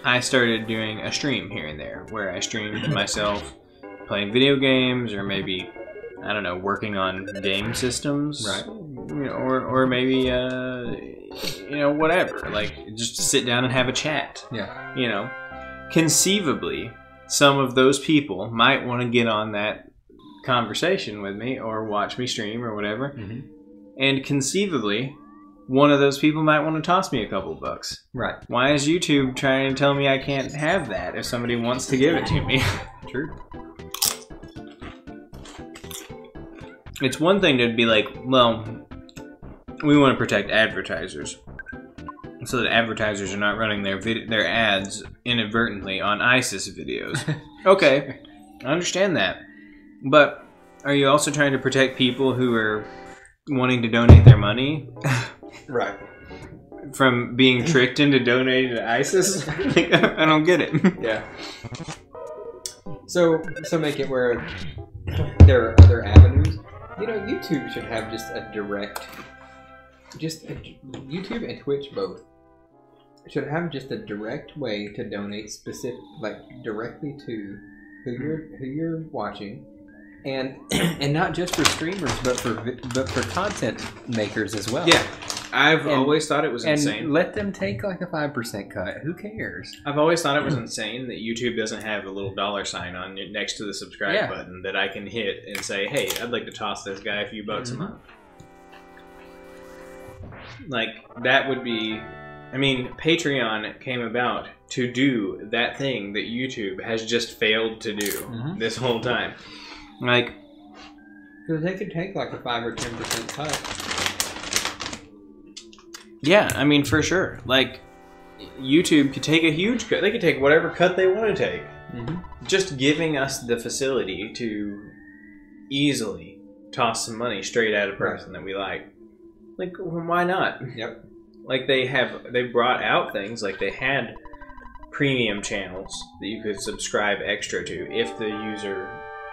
I started doing a stream here and there, where I streamed myself playing video games, or maybe, I don't know, working on game systems, Right? You know, or maybe, you know, whatever. Like, just sit down and have a chat. Yeah. You know, conceivably, some of those people might want to get on that conversation with me or watch me stream or whatever. Mm-hmm. And conceivably, one of those people might want to toss me a couple bucks. Right. Why is YouTube trying to tell me I can't have that if somebody wants to give it to me? True. It's one thing to be like, well, we want to protect advertisers, so that advertisers are not running their ads inadvertently on ISIS videos. Okay, I understand that. But are you also trying to protect people who are wanting to donate their money Right. from being tricked into donating to ISIS? Like, I don't get it. Yeah. So make it where there are other avenues. You know, YouTube should have just a direct, YouTube and Twitch both should have just a direct way to donate directly to who you're watching, and not just for streamers, but for content makers as well. Yeah, I've always thought it was insane. And let them take like a 5% cut. Who cares? I've always thought it was insane that YouTube doesn't have a little $sign on it next to the subscribe button that I can hit and say, hey, I'd like to toss this guy a few bucks a month. Like, that would be... I mean, Patreon came about to do that thing that YouTube has just failed to do this whole time. Like... Because they could take like a 5 or 10% cut. Yeah, I mean, for sure. Like, YouTube could take a huge cut. They could take whatever cut they want to take. Just giving us the facility to easily toss some money straight at a person that we like. Like, why not? Yep. Like, they brought out things, like they had premium channels that you could subscribe extra to if the user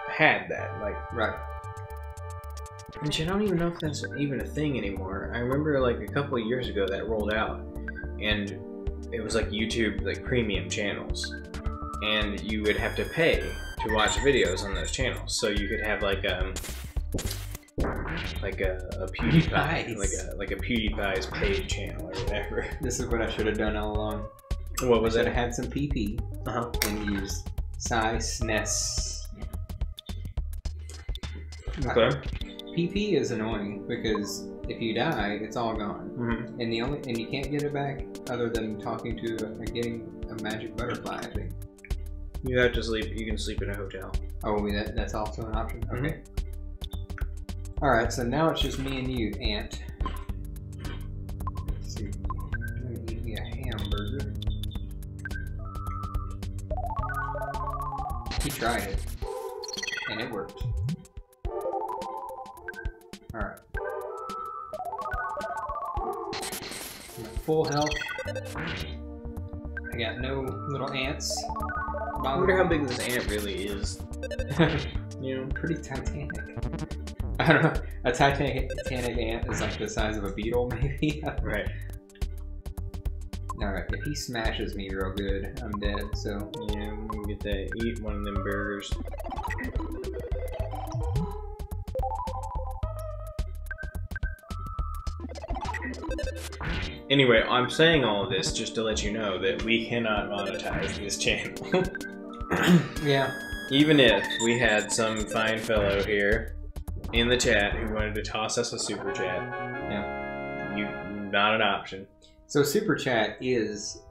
had that. Like, right. Which I don't even know if that's even a thing anymore. I remember like a couple of years ago that rolled out, and it was like YouTube, like premium channels, and you would have to pay to watch videos on those channels. So you could have like a PewDiePie, like a PewDiePie's paid channel or whatever. This is what I should have done all along. What was I it? should have had some PP and used SNES. Okay. PP is annoying because if you die, it's all gone, and you can't get it back other than talking to getting a magic butterfly. I think you have to sleep. You can sleep in a hotel. Oh, that's also an option. Okay. All right, so now it's just me and you, Ant. Let's see. I'm gonna eat me a hamburger. He tried it, and it worked. Alright. I'm at full health. I got no little ants. I wonder how big this ant really is. You know, pretty titanic. I don't know. A titanic ant is like the size of a beetle, maybe. Right. Alright, if he smashes me real good, I'm dead, so... Yeah, I'm gonna get that. Eat one of them burgers. Anyway, I'm saying all of this just to let you know that we cannot monetize this channel. Yeah. Even if we had some fine fellow here in the chat who wanted to toss us a super chat. Yeah. Not an option. So super chat is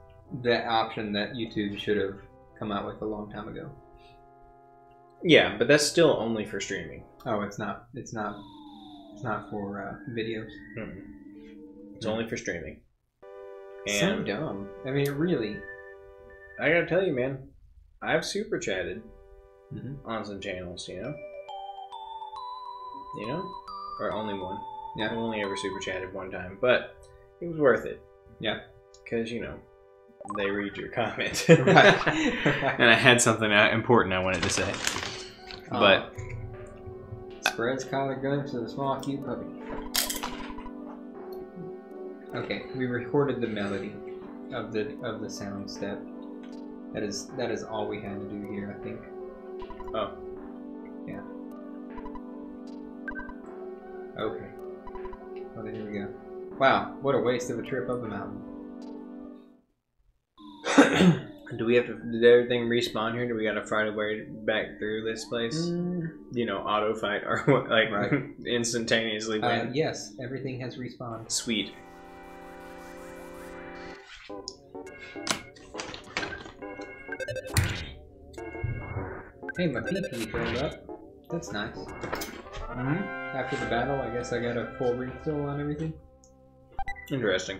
the option that YouTube should have come out with a long time ago. Yeah, but that's still only for streaming. Oh, it's not. It's not for videos. Mm-mm. It's only for streaming. So And dumb. I mean, it really. I gotta tell you, man, I've super chatted on some channels, you know? Or only one. Yeah. I've only ever super chatted one time, but it was worth it. Yeah. Because, they read your comment. Right. And I had something important I wanted to say. But spreads caught a glimpse of the small cute puppy. Okay, we recorded the melody of the sound step. That is all we had to do here, I think. Oh. Yeah. Okay. Well, then here we go. Wow, what a waste of a trip up the mountain. Do we have to? Did everything respawn here? Do we gotta find a way back through this place? Auto fight or like Right. instantaneously win? Yes, everything has respawned. Sweet. Hey, my PP filled up. That's nice. After the battle, I guess I got a full refill on everything. Interesting.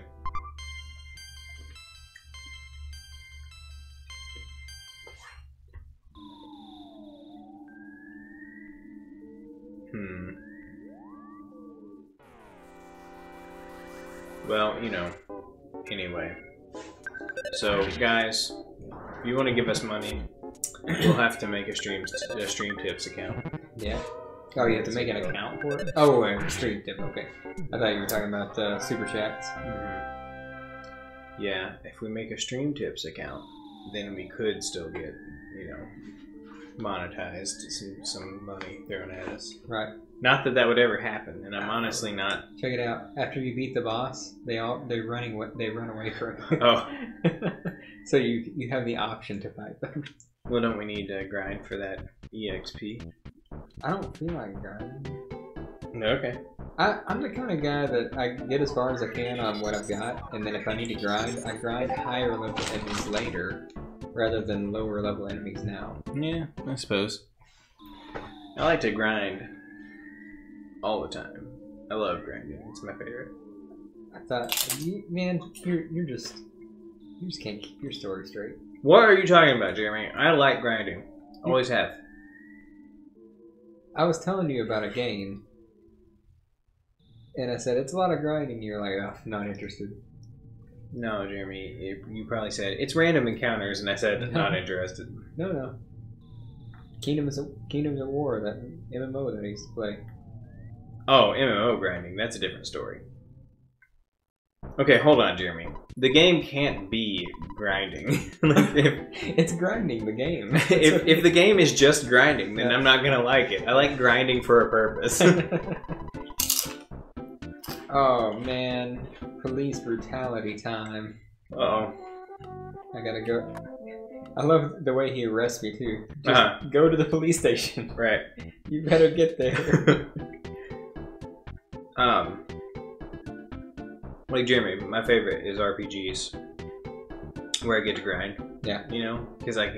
Well, anyway. So, guys, if you want to give us money, we'll have to make a stream tips account. Yeah. Oh, you have to make an account for it? Oh, wait, stream tip, okay. I thought you were talking about super chats. Yeah, if we make a stream tips account, then we could still get, monetized, some money thrown at us. Right. Not that that would ever happen, and I'm honestly not. Check it out. After you beat the boss, they run away from you. Oh. So you have the option to fight them. Well, don't we need to grind for that EXP? I don't feel like grinding. Okay. I'm the kind of guy that I get as far as I can on what I've got, and then if I need to grind, I grind higher level enemies later, rather than lower level enemies now. Yeah, I suppose. I like to grind all the time. I love grinding. It's my favorite. I thought, man, you just can't keep your story straight. What are you talking about, Jeremy? I like grinding. Always have. I was telling you about a game, and I said, it's a lot of grinding. You're like, oh, not interested. No, Jeremy, you probably said, it's random encounters, and I said, not interested. No. Kingdoms of War, that MMO that I used to play. Oh, MMO grinding. That's a different story. Okay, hold on, Jeremy. The game can't be grinding. It's grinding the game. If the game is just grinding, then I'm not gonna like it. I like grinding for a purpose. Oh man, police brutality time. Uh-oh. I gotta go. I love the way he arrests me too. Just go to the police station. Right. You better get there. Like Jeremy, my favorite is RPGs where I get to grind. Yeah. Because I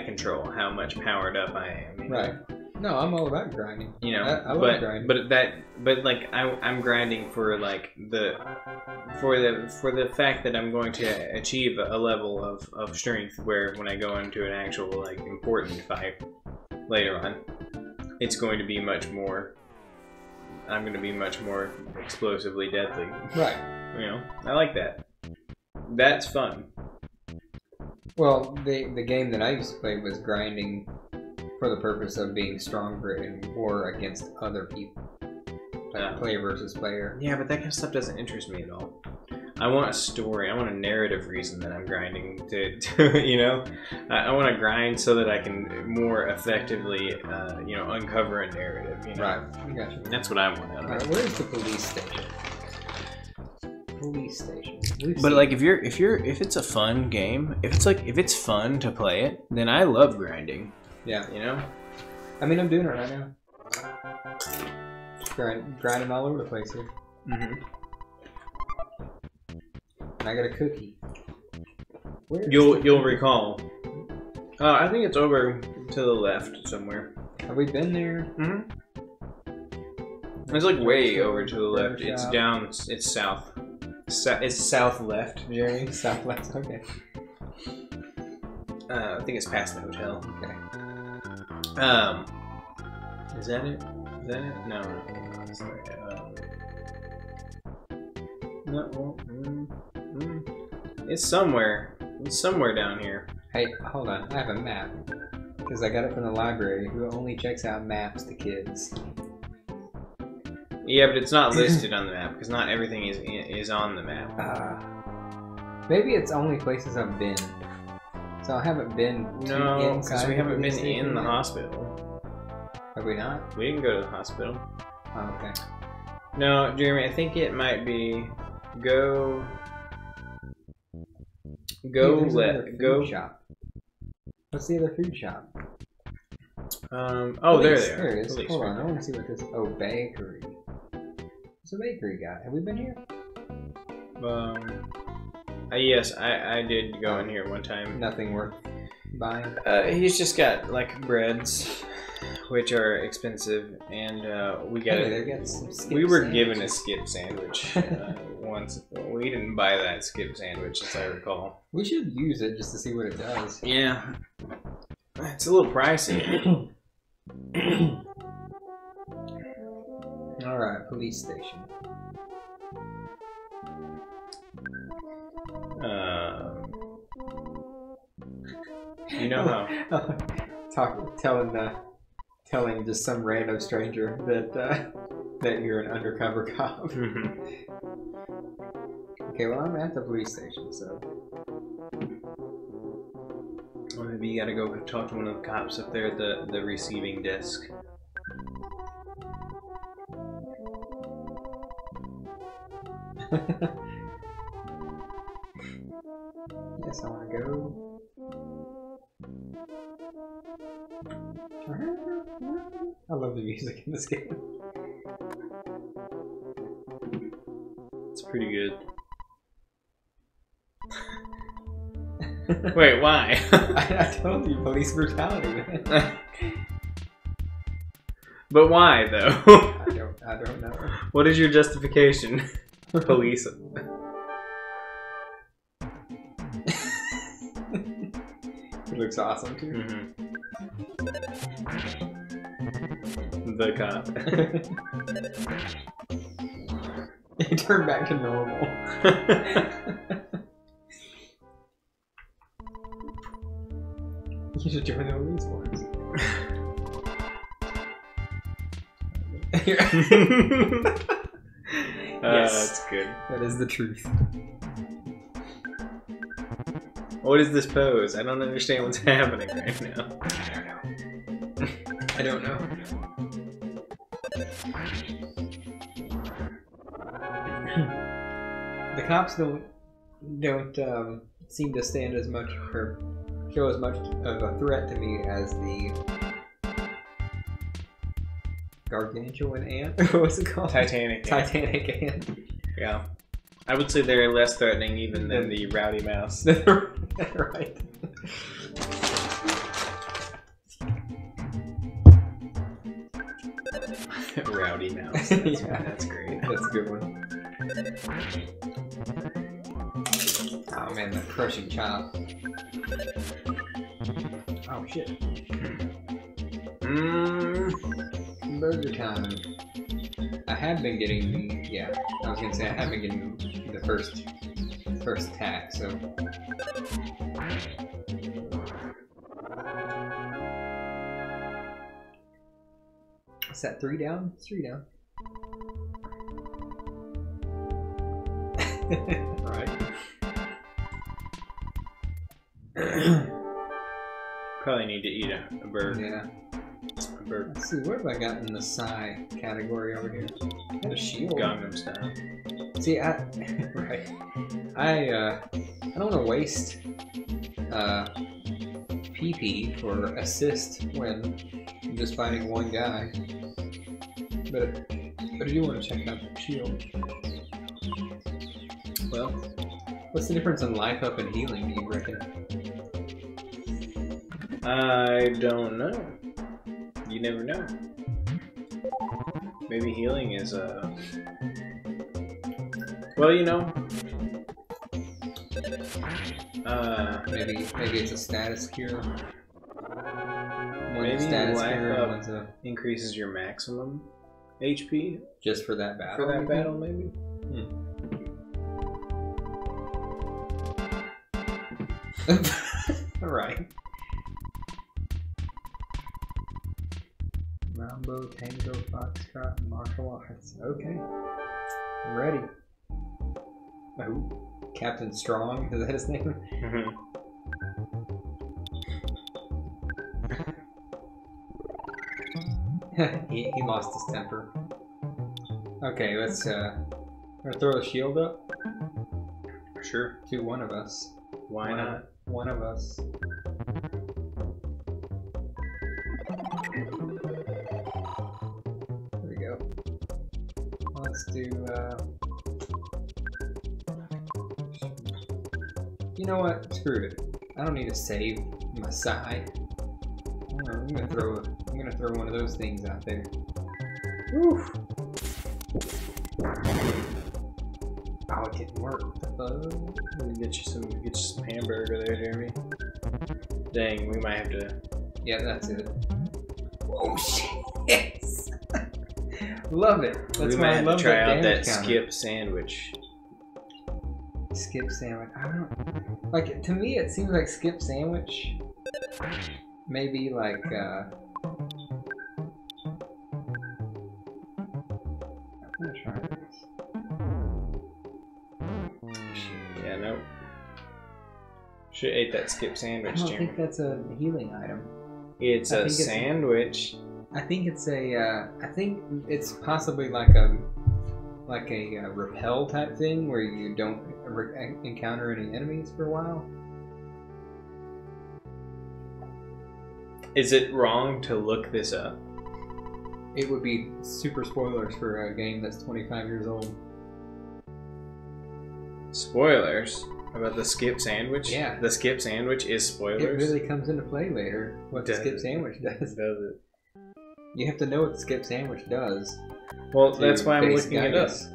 control how much powered up I am. Right. No, I'm all about grinding. I love grinding. But like I'm grinding for like for the fact that I'm going to achieve a level of strength where when I go into an actual like important fight later on, it's going to be much more. I'm going to be much more explosively deadly. Right. I like that. That's fun. Well, the game that I used to play was grinding for the purpose of being stronger in war against other people. Like player versus player. Yeah, but that kind of stuff doesn't interest me at all. I want a story. I want a narrative reason that I'm grinding to you know? I want to grind so that I can more effectively, you know, uncover a narrative, you know? Right, I got you. That's what I want out of it. Alright, where's the police station? Police station. But like, if it's a fun game, if it's fun to play it, then I love grinding. Yeah. You know? I mean, I'm doing it right now. Just grinding all over the place here. Mm-hmm. And I got a cookie. You'll recall. I think it's over to the left somewhere. Have we been there? Mm-hmm. It's like way over to the left. It's down. It's south. It's south left, Jerry. South left. Okay. I think it's past the hotel. Okay. Is that it? Is that it? No. Sorry. No. It's somewhere. It's somewhere down here. Hey, hold on. I have a map. Because I got it from the library, who only checks out maps to kids. Yeah, but it's not listed on the map because not everything is on the map. Maybe it's only places I've been. So I haven't been No, because we haven't been in the hospital. Have we not? We didn't go to the hospital. Oh, okay. No, Jeremy, I think it might be go shop. What's the other food shop? Oh, there they are. There it is. Police Hold on, I want to see what this. Oh, bakery. What's a bakery guy? Have we been here? Yes, I did go in here one time. Nothing worth buying. He's just got like breads, which are expensive, and we got we were given a skip sandwich once. We didn't buy that skip sandwich, as I recall. We should use it just to see what it does. Yeah, it's a little pricey. All right, police station. You know how telling just some random stranger that you're an undercover cop. Okay, well, I'm at the police station, so. Well, maybe you gotta go talk to one of the cops up there at the receiving desk. Yes, I want to go. I love the music in this game. It's pretty good. Wait, why? I told you, police brutality, man. But why, though? I don't know. What is your justification? Police. It looks awesome, too. The cop. He turned back to normal. You should join the police force. Yes, that's good. That is the truth. What is this pose? I don't understand what's happening right now. I don't know. The cops don't seem to stand as much or show as much of a threat to me as the gargantuan ant. What's it called? Titanic ant. Titanic ant. Yeah. I would say they're less threatening even than the rowdy mouse. Right. Rowdy mouse. That's great. That's a good one. Oh man, the crushing chop. Oh shit. Burger time. I have been getting the I was gonna say I have been getting the first attack, so is that 3 down? It's 3 down. Right. Probably need to eat a bird. Yeah. A bird. Let's see, what have I got in the Psy category over here? Got a shield. Gangnam style. See, I don't want to waste PP for assist when I'm just fighting one guy. But I do want to check out the shield. Well, what's the difference in life up and healing, do you reckon? I don't know. You never know. Maybe healing is well, you know. Maybe it's a status cure. Maybe status life cure, up one's a increases your maximum HP just for that battle. for that battle, maybe. Alright. Mambo, Tango, Foxtrot, Martial Arts. Okay. I'm ready. Oh, Captain Strong, is that his name? he lost his temper. Okay, let's throw the shield up Sure. to one of us. Why not? One of us. There we go. Let's do, you know what? Screw it. I don't need to save my side. I'm gonna throw one of those things out there. Woof. Oh, it didn't work. Let me get you some hamburger there, Jeremy. Dang, we might have to. Yeah, that's it. Oh shit! Yes. Love it. That's we why might I have love to try out that counter. skip sandwich. Skip sandwich. I don't like. To me, it seems like skip sandwich. Maybe like. I'm gonna try this. Yeah, no. Should ate that skip I sandwich, don't Jeremy. think that's a healing item. It's I a think it's- sandwich. I think it's a. I think it's possibly like a repel type thing where you don't encounter any enemies for a while. Is it wrong to look this up? It would be super spoilers for a game that's 25 years old. Spoilers about the skip sandwich? Yeah. The skip sandwich is spoilers? It really comes into play later, what the Does skip it? sandwich does. Does it? You have to know what the skip sandwich does. Well, to that's why I'm base looking it guide up. us.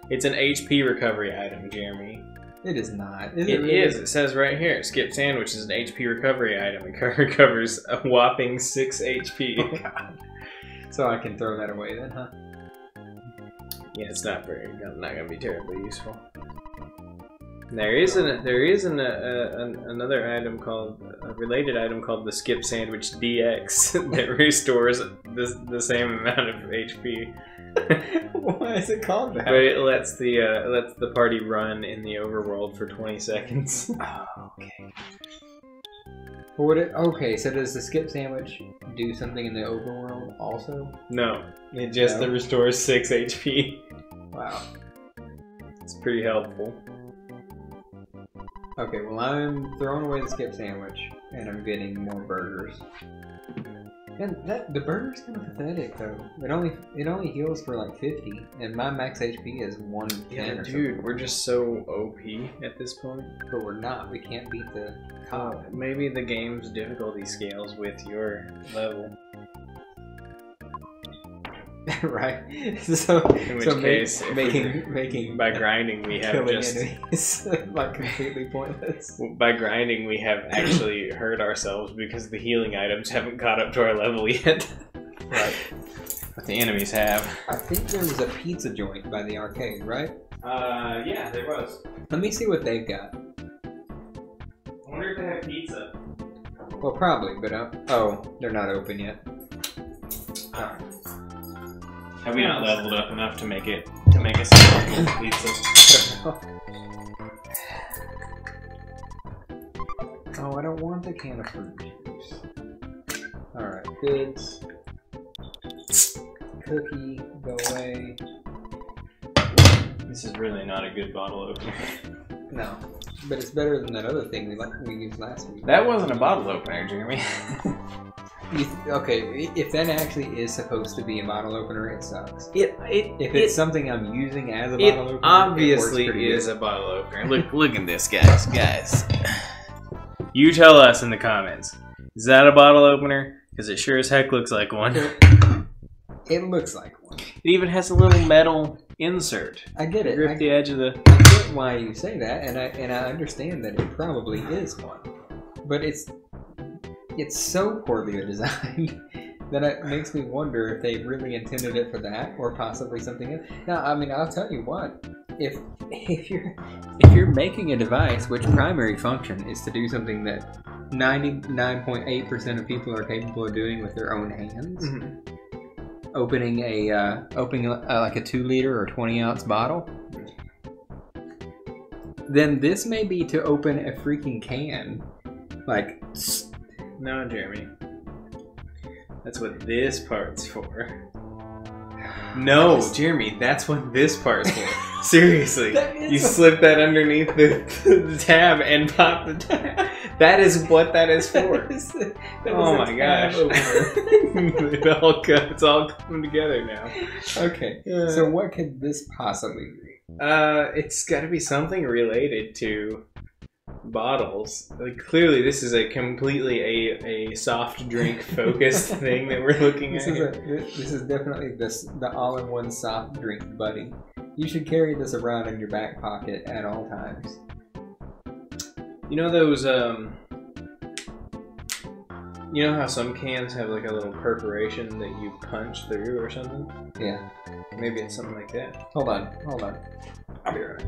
It's an HP recovery item, Jeremy. It is not. It is. It says right here, skip sandwich is an HP recovery item. It recovers a whopping 6 HP. Oh, God. So I can throw that away then, huh? Yeah, it's not not going to be terribly useful. There is another item called a related item called the Skip Sandwich DX that restores the same amount of HP. Why is it called that? But it lets the party run in the overworld for 20 seconds. Oh, okay. Okay, so does the skip sandwich do something in the overworld also? No, it just restores 6 HP. Wow. It's pretty helpful. Okay, well I'm throwing away the skip sandwich, and I'm getting more burgers. And the burger's kind of pathetic though. It only heals for like 50, and my max HP is 110 Yeah, or dude, something. we're just so OP at this point. But we're not. We can't beat the cop. Maybe the game's difficulty scales with your level. Right. So In which case, if making by grinding we have killing just enemies like completely pointless. by grinding we have actually hurt ourselves because the healing items haven't caught up to our level yet. Right. But the enemies have. I think there was a pizza joint by the arcade, right? Yeah, there was. Let me see what they've got. I wonder if they have pizza. Well, probably, but oh, they're not open yet. Have we not leveled up enough to make us a pizza? Oh, I don't want the can of fruit juice. Alright, goods. Cookie, go away. This is really not a good bottle opener. No, but it's better than that other thing we used last week. That wasn't a bottle opener, Jeremy. Okay, if that actually is supposed to be a bottle opener, it sucks. If it's something I'm using as a bottle opener, obviously it is a bottle opener. Look at this, guys. You tell us in the comments. Is that a bottle opener? Because it sure as heck looks like one. It looks like one. It even has a little metal insert. I get it. Grip the edge of the. I get why you say that, and I understand that it probably is one, but it's so poorly designed that it makes me wonder if they really intended it for that, or possibly something else. Now, I mean, I'll tell you what. If you're making a device which primary function is to do something that 99.8% of people are capable of doing with their own hands, opening like a 2-liter or 20-ounce bottle, then this may be to open a freaking can. Like, no, Jeremy. That's what this part's for. No, Jeremy, that's what this part's for. Seriously, you slip that underneath the tab and pop the tab. That is what that is for. Oh my gosh. It's all coming together now. Okay, so what could this possibly be? It's got to be something related to bottles. Like, clearly this is a completely a soft drink focused thing that we're looking at. This is definitely the all-in-one soft drink buddy. You should carry this around in your back pocket at all times. You know those you know how some cans have like a little perforation that you punch through or something? Yeah. Maybe it's something like that. Hold on. I'll be right back.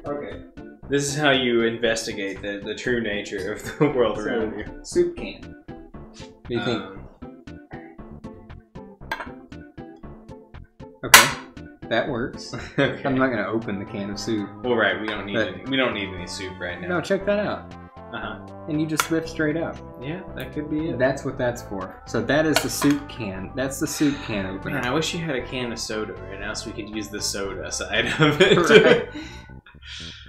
Okay. This is how you investigate the true nature of the world around you. Soup can. What do you think? Okay, that works. Okay. I'm not going to open the can of soup. Well, right, we don't need any soup right now. No, check that out. And you just lift straight up. Yeah, that could be it. That's what that's for. So that is the soup can. That's the soup can opener. Man, I wish you had a can of soda right now so we could use the soda side of it. Right.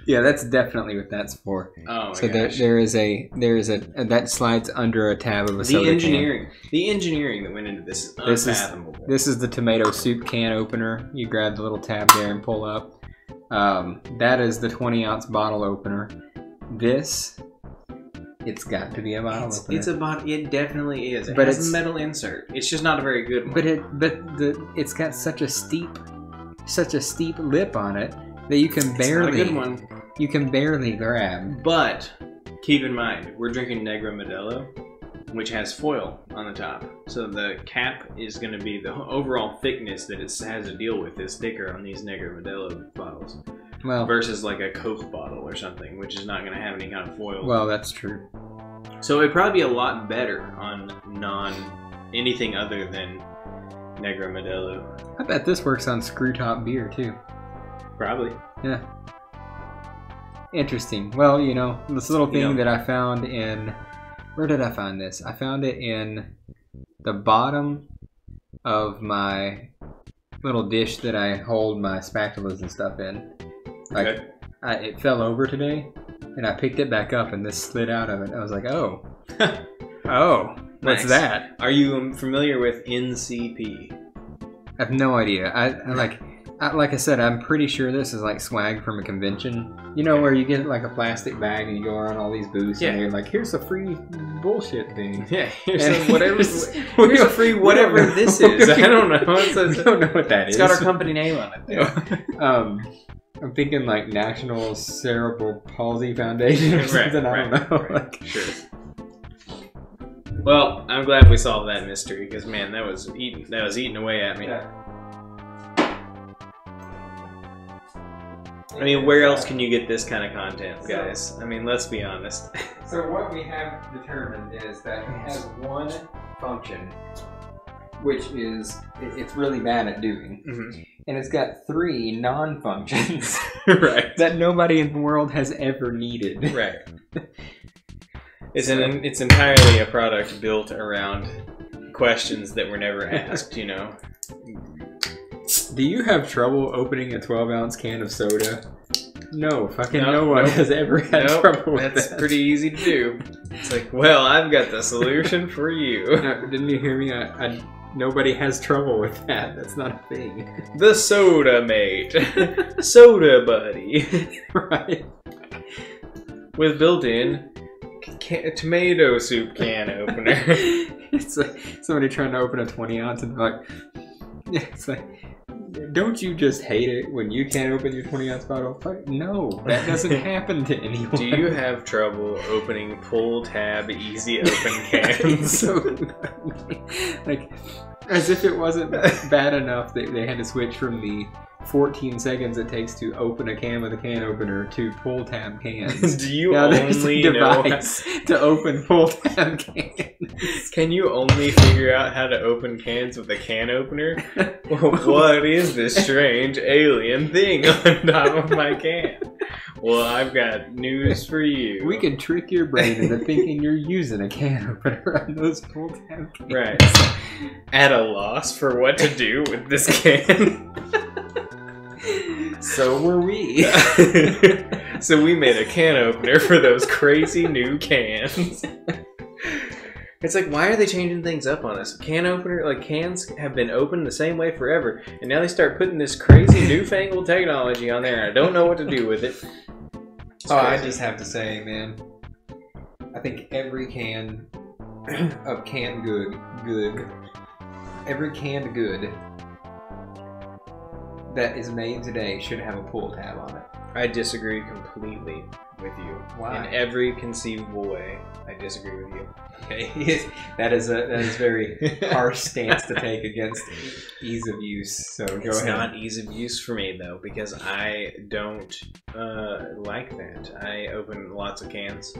Yeah, that's definitely what that's for. Oh my so gosh. there is a that slides under a tab of a soda can. The engineering that went into this is unfathomable. This is the tomato soup can opener. You grab the little tab there and pull up. That is the 20-ounce bottle opener. It's got to be a bottle opener. It's a bottle. It definitely is. It but has a metal insert. It's just not a very good one. It's got such a steep lip on it that you can barely. It's not a good one. You can barely grab. But keep in mind, we're drinking Negra Modelo, which has foil on the top. So the cap is going to be the overall thickness that it has to deal with is thicker on these Negra Modelo bottles. Well, versus like a Coke bottle or something, which is not going to have any kind of foil. Well, that's true. So it'd probably be a lot better on anything other than Negra Modelo. I bet this works on screw top beer too. Probably. Yeah. Interesting. Well, you know, this little thing that I found in... Where did I find this? I found it in the bottom of my little dish that I hold my spatulas and stuff in. Like, okay. It fell over today, and I picked it back up, and this slid out of it. I was like, oh. Oh, what's that? Are you familiar with NCP? I have no idea. Like I said, I'm pretty sure this is like swag from a convention. You know, where you get like a plastic bag and you go around all these booths and you're like, here's a free bullshit thing. Yeah, here's a free whatever this is. I don't know. We don't know what that is. It's got our company name on it, though. I'm thinking like National Cerebral Palsy Foundation or something. I don't know. Right. Sure. Well, I'm glad we solved that mystery because, man, that was eating away at me. Yeah. I mean, where else can you get this kind of content, guys? I mean, let's be honest. So what we have determined is that it has one function, which is it's really bad at doing. Mm-hmm. And it's got 3 non-functions Right. that nobody in the world has ever needed. Right. It's entirely a product built around questions that were never asked, you know. Do you have trouble opening a 12-ounce can of soda? No, fucking no one has ever had trouble with that. That's pretty easy to do. It's like, well, I've got the solution for you. No, didn't you hear me? Nobody has trouble with that. That's not a thing. The soda mate. Soda buddy. Right. With built-in tomato soup can opener. It's like somebody trying to open a 20-ounce and they're like, it's like, don't you just hate it when you can't open your 20-ounce bottle? Fuck, no, that doesn't happen to anyone. Do you have trouble opening pull tab easy open cans? So, like, as if it wasn't bad enough that they had to switch from the 14 seconds it takes to open a can with a can opener to pull tab cans. Do you now only know to open pull tab cans? Can you only figure out how to open cans with a can opener? What is this strange alien thing on top of my can? Well, I've got news for you. We can trick your brain into thinking you're using a can opener on those pull tab cans. Right. At a loss for what to do with this can. So were we. So we made a can opener for those crazy new cans. It's like, why are they changing things up on us? Can opener, like cans have been opened the same way forever, and now they start putting this crazy newfangled technology on there, and I don't know what to do with it. I just have to say, man, I think every can of canned good, every canned good that is made today should have a pull tab on it. I disagree completely with you. Why? In every conceivable way, I disagree with you. Okay, that is very harsh stance to take against ease of use. So go ahead. It's not ease of use for me though, because I don't like that. I open lots of cans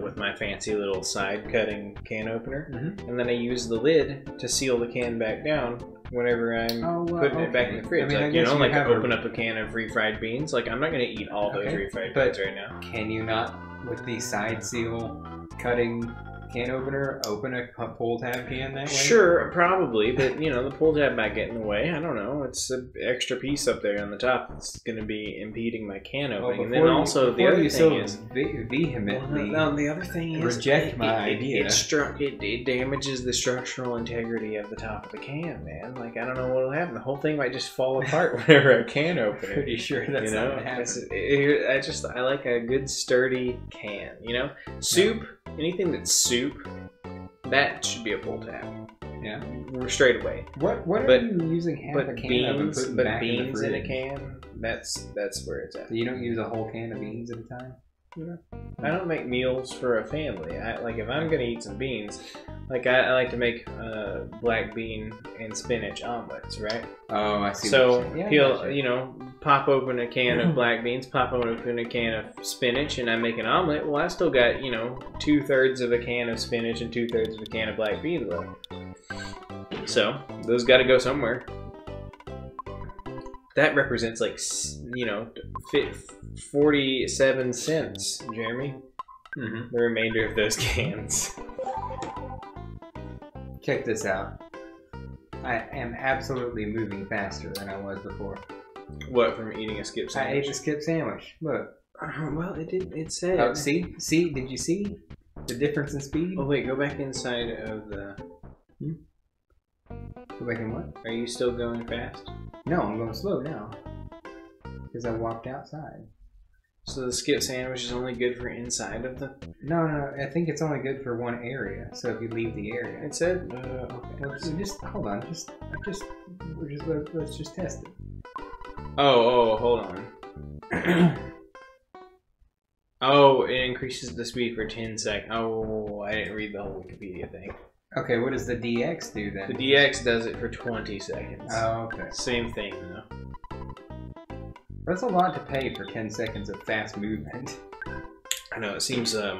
with my fancy little side cutting can opener, and then I use the lid to seal the can back down whenever I'm putting it back in the fridge. I mean, like, I open up a can of refried beans. Like, I'm not going to eat all those refried beans right now. Can you not, with the side seal cutting can opener, open a pull tab can that way? Sure, probably, but you know, the pull tab might get in the way. I don't know. It's an extra piece up there on the top that's going to be impeding my can opening. And then also the other thing is vehemently. No, the other thing is reject my idea. It damages the structural integrity of the top of the can, man. Like, I don't know what'll happen. The whole thing might just fall apart whenever I can open it. Pretty sure that's not gonna happen. I like a good sturdy can. You know, soup. Anything that's soup, that should be a pull tab. Yeah, straight away. What are you using half a can beans, of and putting but back beans in a can, that's where it's at. So you don't use a whole can of beans at a time? No. I don't make meals for a family. Like if I'm gonna eat some beans, like I like to make black bean and spinach omelets, right? Oh, I see. So he'll pop open a can of black beans, pop open a can of spinach, and I make an omelet. Well, I still got 2/3 of a can of spinach and 2/3 of a can of black beans left. So those got to go somewhere. That represents 47 cents, Jeremy. The remainder of those cans. Check this out. I am absolutely moving faster than I was before. What, from eating a skip sandwich? I ate a skip sandwich. Look. Well, it said. Oh, see? Did you see the difference in speed? Oh wait, go back inside of the. Go back in what? Are you still going fast? No, I'm going slow now. Because I walked outside. So the skip sandwich is only good for inside of the... No, I think it's only good for one area. So if you leave the area. It said... okay. Well, just hold on. Let's just test it. Oh, hold on. Oh, it increases the speed for 10 seconds. Oh, I didn't read the whole Wikipedia thing. Okay, what does the DX do then? The DX does it for 20 seconds. Oh, okay. Same thing, though. That's a lot to pay for 10 seconds of fast movement. I know, it seems like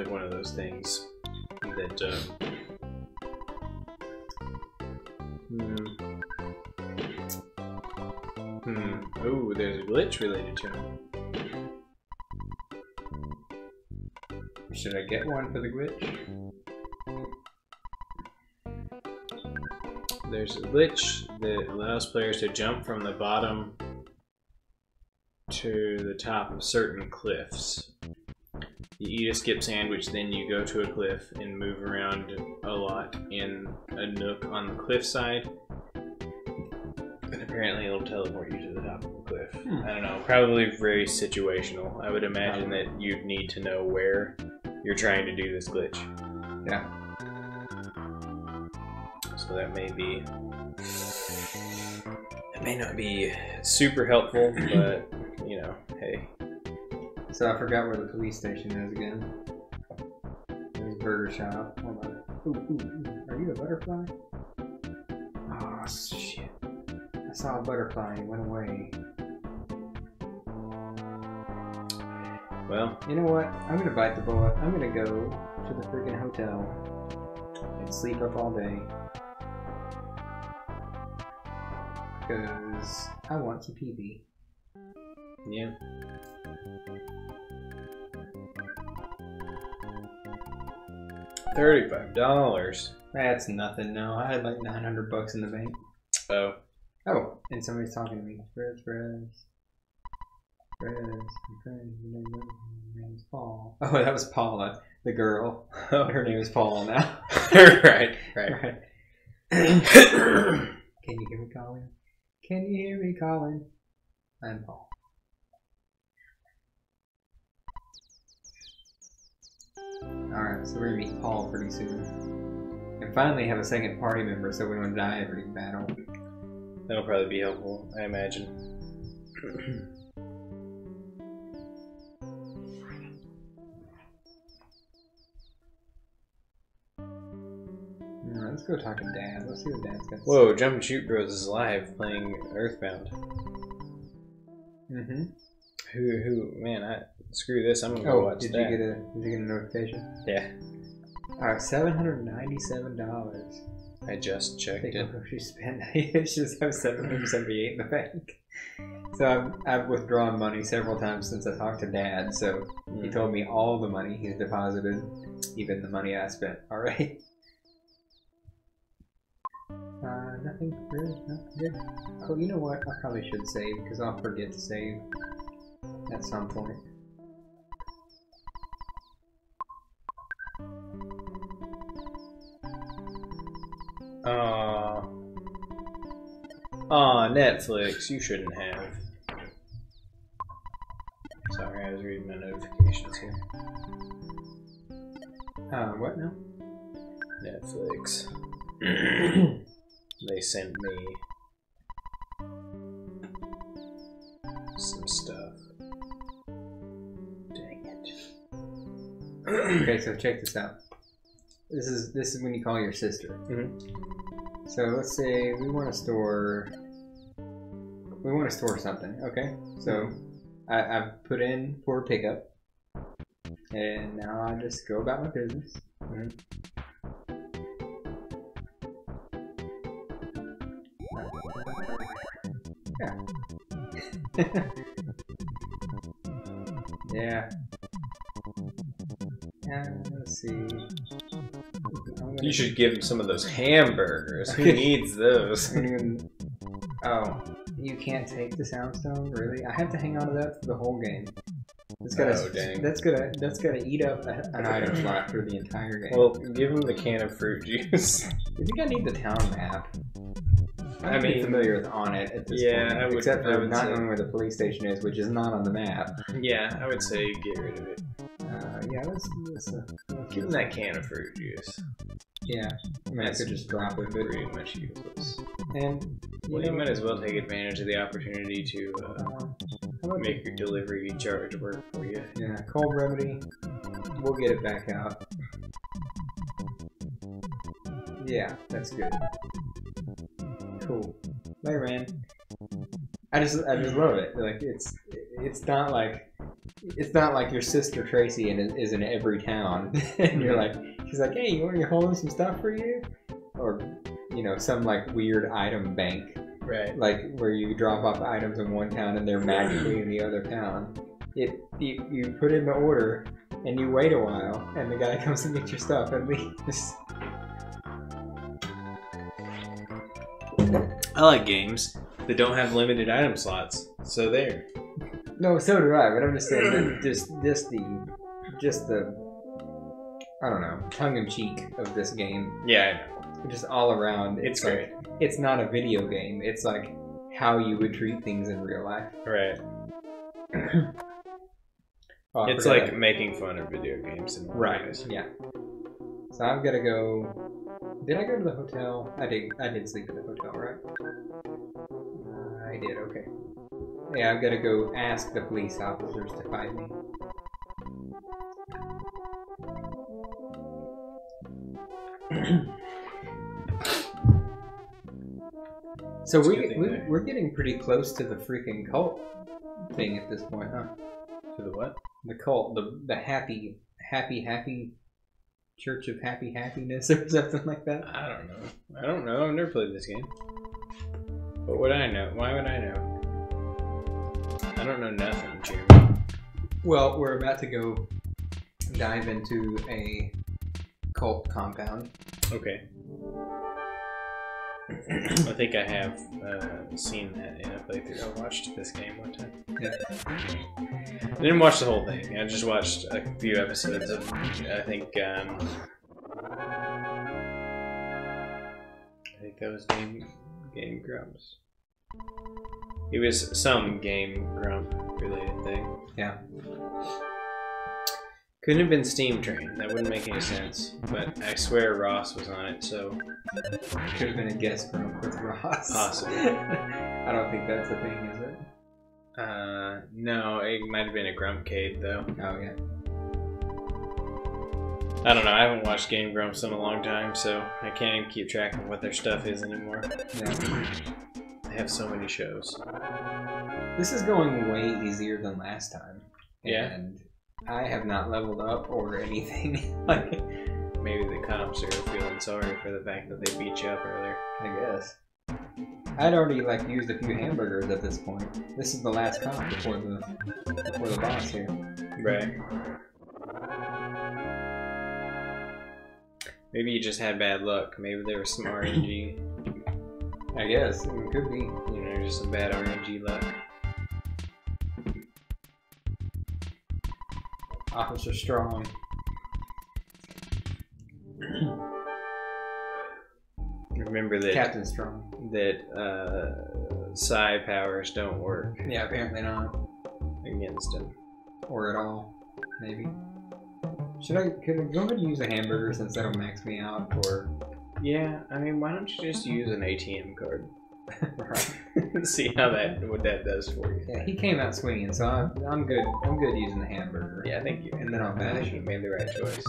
one of those things that Ooh, there's a glitch related to him. Should I get one for the glitch? There's a glitch that allows players to jump from the bottom to the top of certain cliffs. You eat a skip sandwich, then you go to a cliff and move around a lot in a nook on the cliff side. And apparently it'll teleport you to the top of the cliff. I don't know, probably very situational. I would imagine that you'd need to know where you're trying to do this glitch. Yeah. So that may be... It may not be super helpful, but, you know, hey. So I forgot where the police station is again. There's a burger shop. Hold on. Ooh. Are you a butterfly? Oh, shit. I saw a butterfly and it went away. Well, you know what? I'm gonna bite the bullet. I'm gonna go to the freaking hotel and sleep up all day. Because I want some PB. Yeah. $35. That's nothing. No, I had like $900 in the bank. Oh. Oh, and somebody's talking to me. Fred. My name is Paul. Oh, that was Paula, the girl. Oh, her name is Paul now. right. Can you hear me calling? Can you hear me calling? I'm Paul. Alright, so we're gonna meet Paul pretty soon. And finally have a second party member so we don't die every battle. That'll probably be helpful, I imagine. Let's go talk to Dad. Let's see what Dad's got to say. Whoa, Jump and Shoot Bros is live playing Earthbound. Man, screw this, I'm gonna go watch that. Did you get a notification? Yeah. Alright, $797. I just checked it. She spent. She just have $778 in the bank. So I've withdrawn money several times since I talked to Dad. So he told me all the money he's deposited, even the money I spent. All right. Nothing really. Nothing good. Oh, you know what? I probably should save because I'll forget to save at some point. Netflix, you shouldn't have. Sorry, I was reading my notifications here. What now? Netflix. They sent me some stuff. Dang it. Okay, so check this out. This is when you call your sister. So let's say we want to store something. Okay, so I've put in for pickup, and now I just go about my business. Yeah. Yeah. Let's see. You should give him some of those hamburgers. Who needs those? Oh, you can't take the Soundstone? Really? I have to hang on to that for the whole game. It's gotta, dang. That's gotta eat up an item slot for the entire game. Well, give him the can of fruit juice. You think I need the town map? I'm familiar with on it at this point. Except for not knowing where the police station is, which is not on the map. Yeah, I would say get rid of it. Yeah, let's give him that can of fruit juice. Yeah, I mean, I could just drop it, but pretty much useless. And you might as well take advantage of the opportunity to make your delivery charge work for you. Yeah, cold remedy. We'll get it back out. Yeah, that's good. Cool. Later, man. I just love it. Like it's not like your sister Tracy and is in every town, and you're like, she's like, hey, you want me to hold some stuff for you, or you know, some like weird item bank. Right. Like where you drop off items in one town and they're magically in the other town. You put in the order and you wait a while and the guy comes and gets your stuff and leaves. I like games that don't have limited item slots. So there. No, so do I, but I'm just saying that just the I don't know, tongue in cheek of this game. Yeah, I know. Just all around. It's great. It's not a video game. It's like how you would treat things in real life. Right. Oh, it's like making fun of video games. In right. Ways. Yeah. So I've got to go. Did I go to the hotel? I did sleep at the hotel, right? I did. Okay. Yeah, I've got to go ask the police officers to find me. So we're getting pretty close to the freaking cult thing at this point, huh? To the what? The cult, the happy Church of Happiness or something like that. I don't know. I've never played this game. What would I know? Why would I know? I don't know nothing, Jeremy. Well, we're about to go dive into a cult compound. Okay. I think I have seen that in a playthrough. I watched this game one time. Yeah. I didn't watch the whole thing. I just watched a few episodes of, I think that was Game Grumps. It was some Game Grump related thing. Yeah. Couldn't have been Steam Train. That wouldn't make any sense. But I swear Ross was on it, so... Could have been a guest Grump with Ross. Possibly. I don't think that's a thing, is it? No, it might have been a Grumpcade, though. Oh, yeah. I don't know, I haven't watched Game Grumps in a long time, so I can't even keep track of what their stuff is anymore. Yeah. They have so many shows. This is going way easier than last time. Yeah. And I have not leveled up or anything. Like, maybe the cops are feeling sorry for the fact that they beat you up earlier. I guess. I'd already used a few hamburgers at this point. This is the last cop before the boss here. Right. Maybe you just had bad luck. Maybe there was some RNG. I guess. It could be. You know, just some bad RNG luck. Officer Strong. Remember that Captain Strong. That psi powers don't work. Yeah, apparently not. Against him. Or at all. Maybe. Could I go ahead and use a hamburger since that'll max me out, or... Yeah, I mean, why don't you just use an ATM card? Right. See what that does for you. Yeah, he came out swinging, so I'm good. I'm good using the hamburger. Yeah, thank you. And then I'll I bash think you him. made the right choice.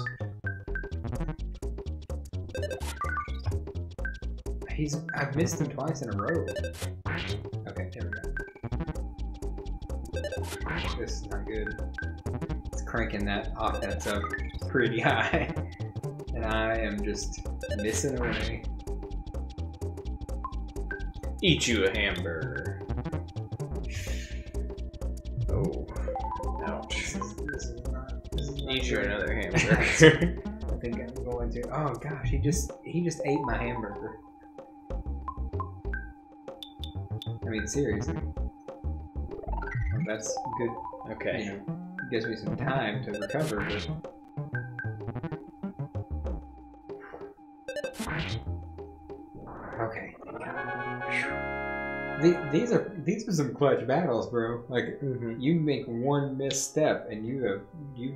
I've missed him twice in a row. Okay, there we go. This is not good. It's cranking that offense up pretty high. And I am just missing away. Eat you a hamburger. Oh. Ouch. This is not Eat you good. another hamburger. I think I'm going to. Oh gosh, he just ate my hamburger. I mean, seriously. Well, that's good. Okay. You know, gives me some time to recover. But... Okay. These are some clutch battles, bro. Like, you make one misstep and you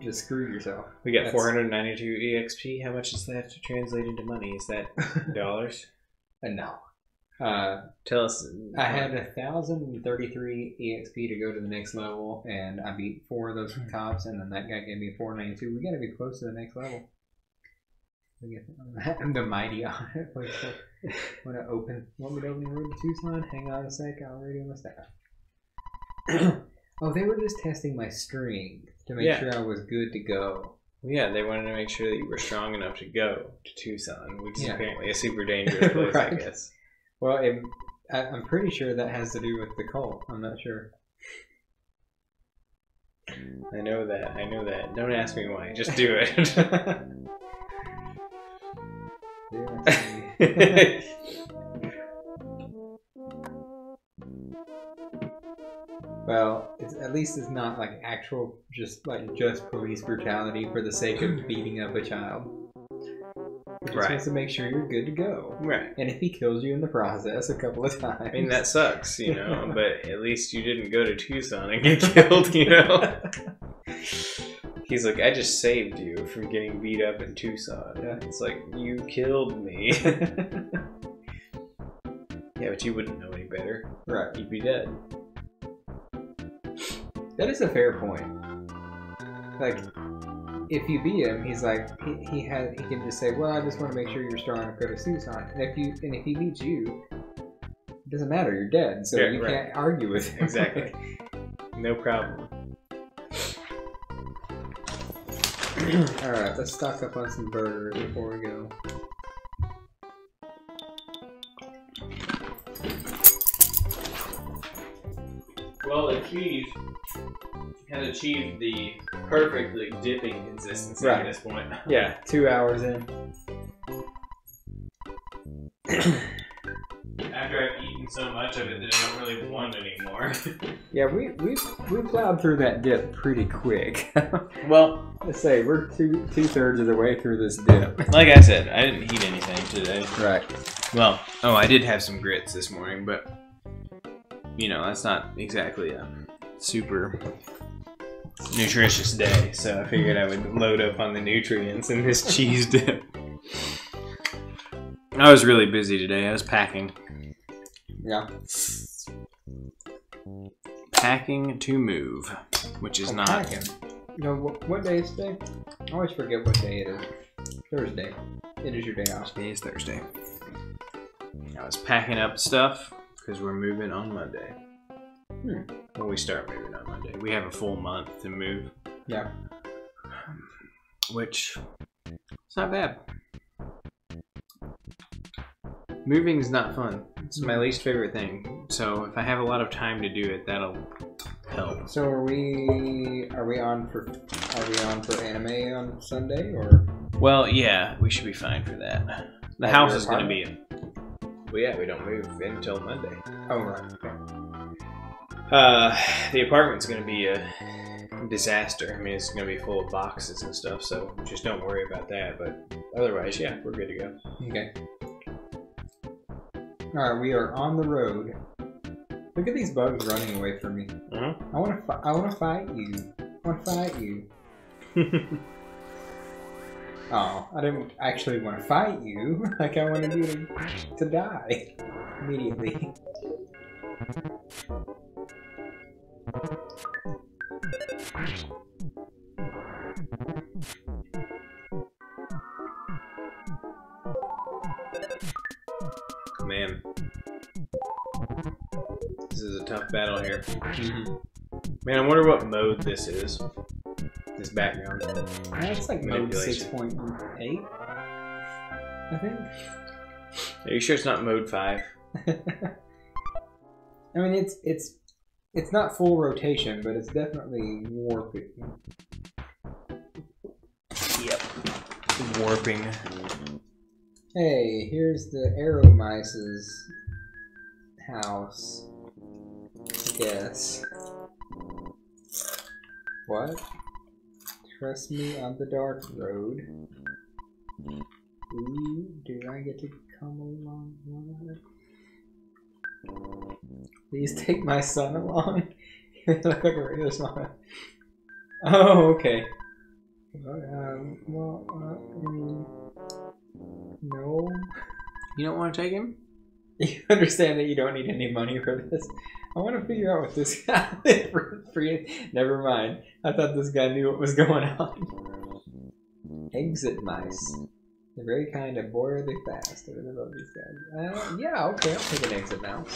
just screwed yourself. We got 492 EXP. How much is that to translate into money? Is that dollars? No. Tell us. I had 1,033 EXP to go to the next level, and I beat 4 of those cops, and then that guy gave me 492. We gotta be close to the next level. The mighty on it. Want me to open the room to Tucson? Hang on a sec, I'll radio my staff. Oh, they were just testing my strength to make sure I was good to go. Yeah, they wanted to make sure that you were strong enough to go to Tucson, which is apparently a super dangerous place, Right. I guess. Well, I'm pretty sure that has to do with the cult. I'm not sure. I know that. I know that. Don't ask me why. Just do it. Well, at least it's not like actual, just police brutality for the sake of beating up a child. He just wants to make sure you're good to go. Right. And if he kills you in the process a couple of times. I mean, that sucks, you know, but at least you didn't go to Tucson and get killed, you know? He's like, I just saved you from getting beat up in Tucson. Yeah. It's like, you killed me. Yeah, but you wouldn't know any better. Right. You'd be dead. That is a fair point. Like, if you beat him, he's like, he can just say, well, I just want to make sure you're strong enough to go to Tucson. And if he beats you, it doesn't matter, you're dead. So you can't argue with him. Exactly. No problem. Alright, let's stock up on some burgers before we go. Well, the cheese has achieved the perfectly dipping consistency at this point. Yeah, 2 hours in. After I've eaten so much of it that I don't really want it anymore. Yeah, we plowed through that dip pretty quick. Well, let's say we're two-thirds of the way through this dip. Like I said, I didn't eat anything today. Right. Well, I did have some grits this morning, but you know, that's not exactly a super nutritious day, so I figured I would load up on the nutrients in this cheese dip. I was really busy today. I was packing. Yeah. Packing to move, which is not... Packing. You know, what day is today? I always forget what day it is. Thursday. It is your day off. Today is Thursday. I was packing up stuff because we're moving on Monday. Well, we start moving on Monday. We have a full month to move. Yeah. Which, it's not bad. Moving is not fun. It's my least favorite thing. So if I have a lot of time to do it, that'll help. So are we on for anime on Sunday or? Well, yeah, we should be fine for that. The house is going to be. Well, yeah, we don't move until Monday. Oh right. Okay. The apartment's going to be a disaster. I mean, it's going to be full of boxes and stuff. So just don't worry about that. But otherwise, yeah, we're good to go. Okay. Alright, we are on the road. Look at these bugs running away from me. I want to fight you. I want to fight you. Oh, I didn't actually want to fight you. Like I wanted you to die immediately. Man, this is a tough battle here. Man, I wonder what mode this is. This background. It's like mode 6.8, I think. Are you sure it's not mode 5? I mean, it's not full rotation, but it's definitely warping. Yep. Warping. Hey, here's the Aeromice's house. I guess. What? Trust me on the dark road. Ooh, do I get to come along? Please take my son along. You look like a radio song. Oh, okay. No. You don't want to take him? You understand that you don't need any money for this? I want to figure out what this guy did for free. Never mind. I thought this guy knew what was going on. Exit mice. They're very kind and boy are they fast. I really love these guys. Yeah, okay, I'll take an exit mouse.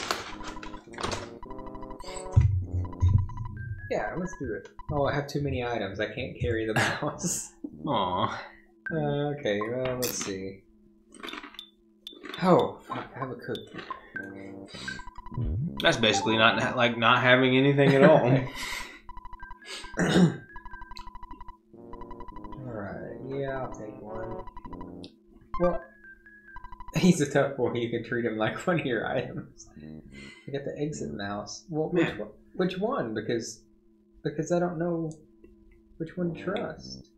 Yeah, let's do it. Oh, I have too many items. I can't carry the mouse. Aww. Okay, well, let's see. Oh, fuck, I have a cookie. That's basically not like not having anything at all. Alright, yeah, I'll take one. Well, he's a tough boy. You can treat him like one of your items. I got the exit mouse. Well, which one? Because I don't know which one to trust.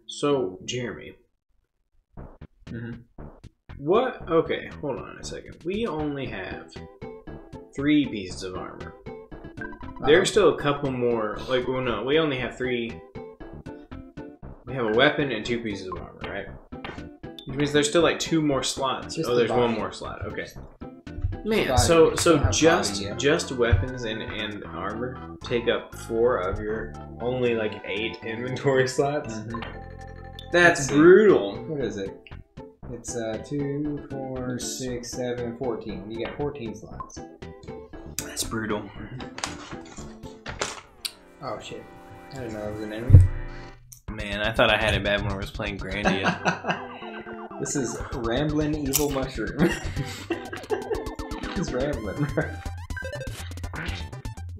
So, Jeremy. Mm-hmm. What? Okay, hold on a second. We only have 3 pieces of armor. There's still a couple more. Like, well, no, we only have 3. We have a weapon and 2 pieces of armor, right? Which means there's still like 2 more slots. Just there's body. 1 more slot. Okay. Man, Body. so Just just weapons and armor take up 4 of your only like 8 inventory slots. Mm-hmm. That's brutal. What is it? It's 2, 4, 6, 7, 14. You got 14 slots. That's brutal. Oh shit! I didn't know it was an enemy. Man, I thought I had it bad when I was playing Grandia. This is Ramblin' Evil Mushroom. He's rambling.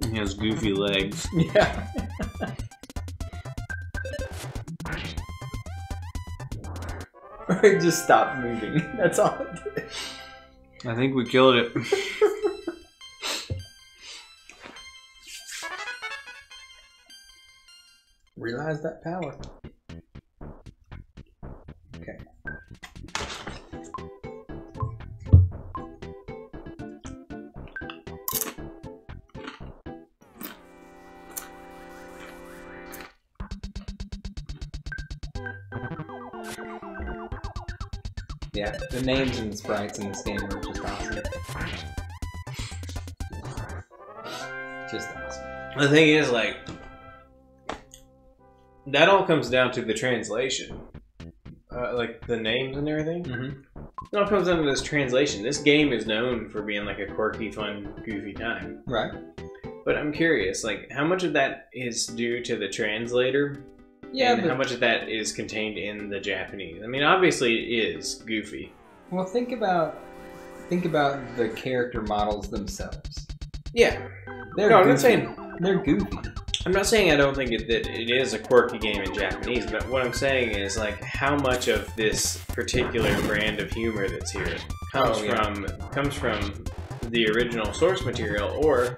He has goofy legs. Yeah. It just stopped moving. That's all it did. I think we killed it. Realize that power. Okay. Yeah, the names and the sprites in this game are just awesome. Just awesome. The thing is, like, that all comes down to the translation. Like, the names and everything. Mm-hmm. It all comes down to this translation. This game is known for being, like, a quirky, fun, goofy time. Right. But I'm curious, like, how much of that is due to the translator? Yeah, and but how much of that is contained in the Japanese? I mean, obviously it is goofy. well, think about the character models themselves. Yeah. They're No, I'm goofy. not saying... They're goofy. I'm not saying I don't think that it is a quirky game in Japanese, but what I'm saying is, like, how much of this particular brand of humor that's here comes from the original source material, or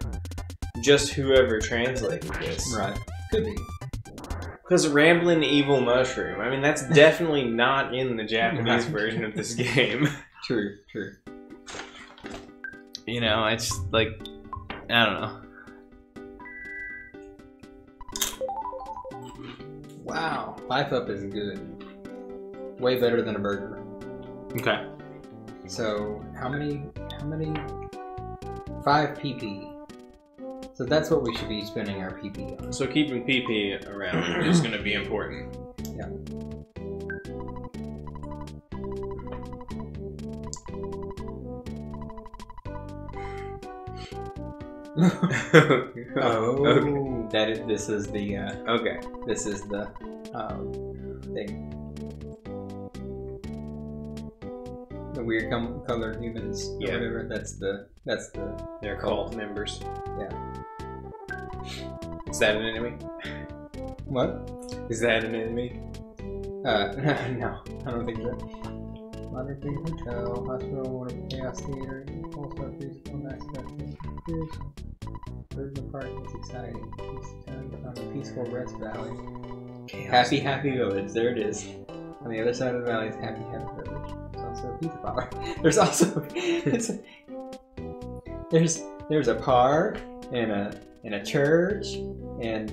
just whoever translated this. Right. Could be. Because Ramblin' Evil Mushroom, I mean, that's definitely not in the Japanese version of this game. True, true. You know, it's like, I don't know. Wow. 5 Up is good. Way better than a burger. Okay. So, how many? 5 PP. So that's what we should be spending our PP on. So keeping PP around is going to be important. Yeah. Oh, okay. This is the Okay. This is the thing. The weird colored humans. Or Yeah. whatever. That's the. They're cult members. Yeah. Is that an enemy? What? Is that an enemy? No, I don't think so. Modern Day Hotel, hospital, one of chaos theater, also peaceful nights about Bird in the park is exciting. It's time on the peaceful rest valley. Chaos. Happy village. There it is. On the other side of the valley is happy village. There's also a pizza parlor. There's also there's a park and a church and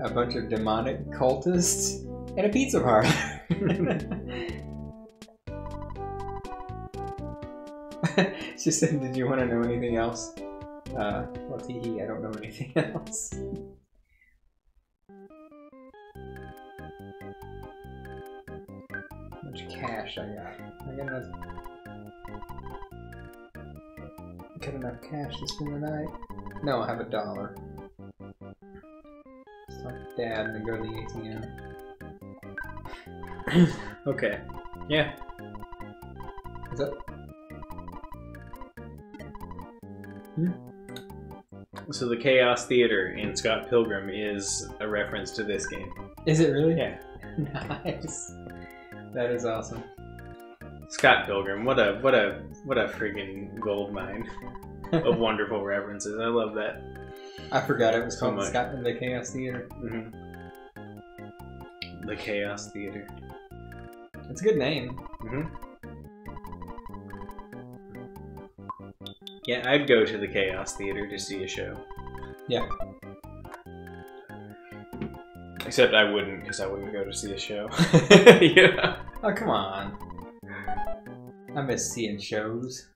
a bunch of demonic cultists and a pizza parlor. She said, "Did you want to know anything else?" Well, tee I don't know anything else. How much cash I got? I got enough cash to spend the night. No, I have $1. Let's talk to Dad and then go to the ATM. Okay. Yeah. What's up? So the Chaos Theater in Scott Pilgrim is a reference to this game. Is it really? Yeah. Nice. That is awesome. Scott Pilgrim, what a freaking gold mine of wonderful references. I love that. I forgot it was So called much. the Chaos Theater. The Chaos Theater. It's a good name. Yeah, I'd go to the Chaos Theater to see a show. Yeah. Except I wouldn't, because I wouldn't go to see a show. Yeah. Oh, come on. I miss seeing shows.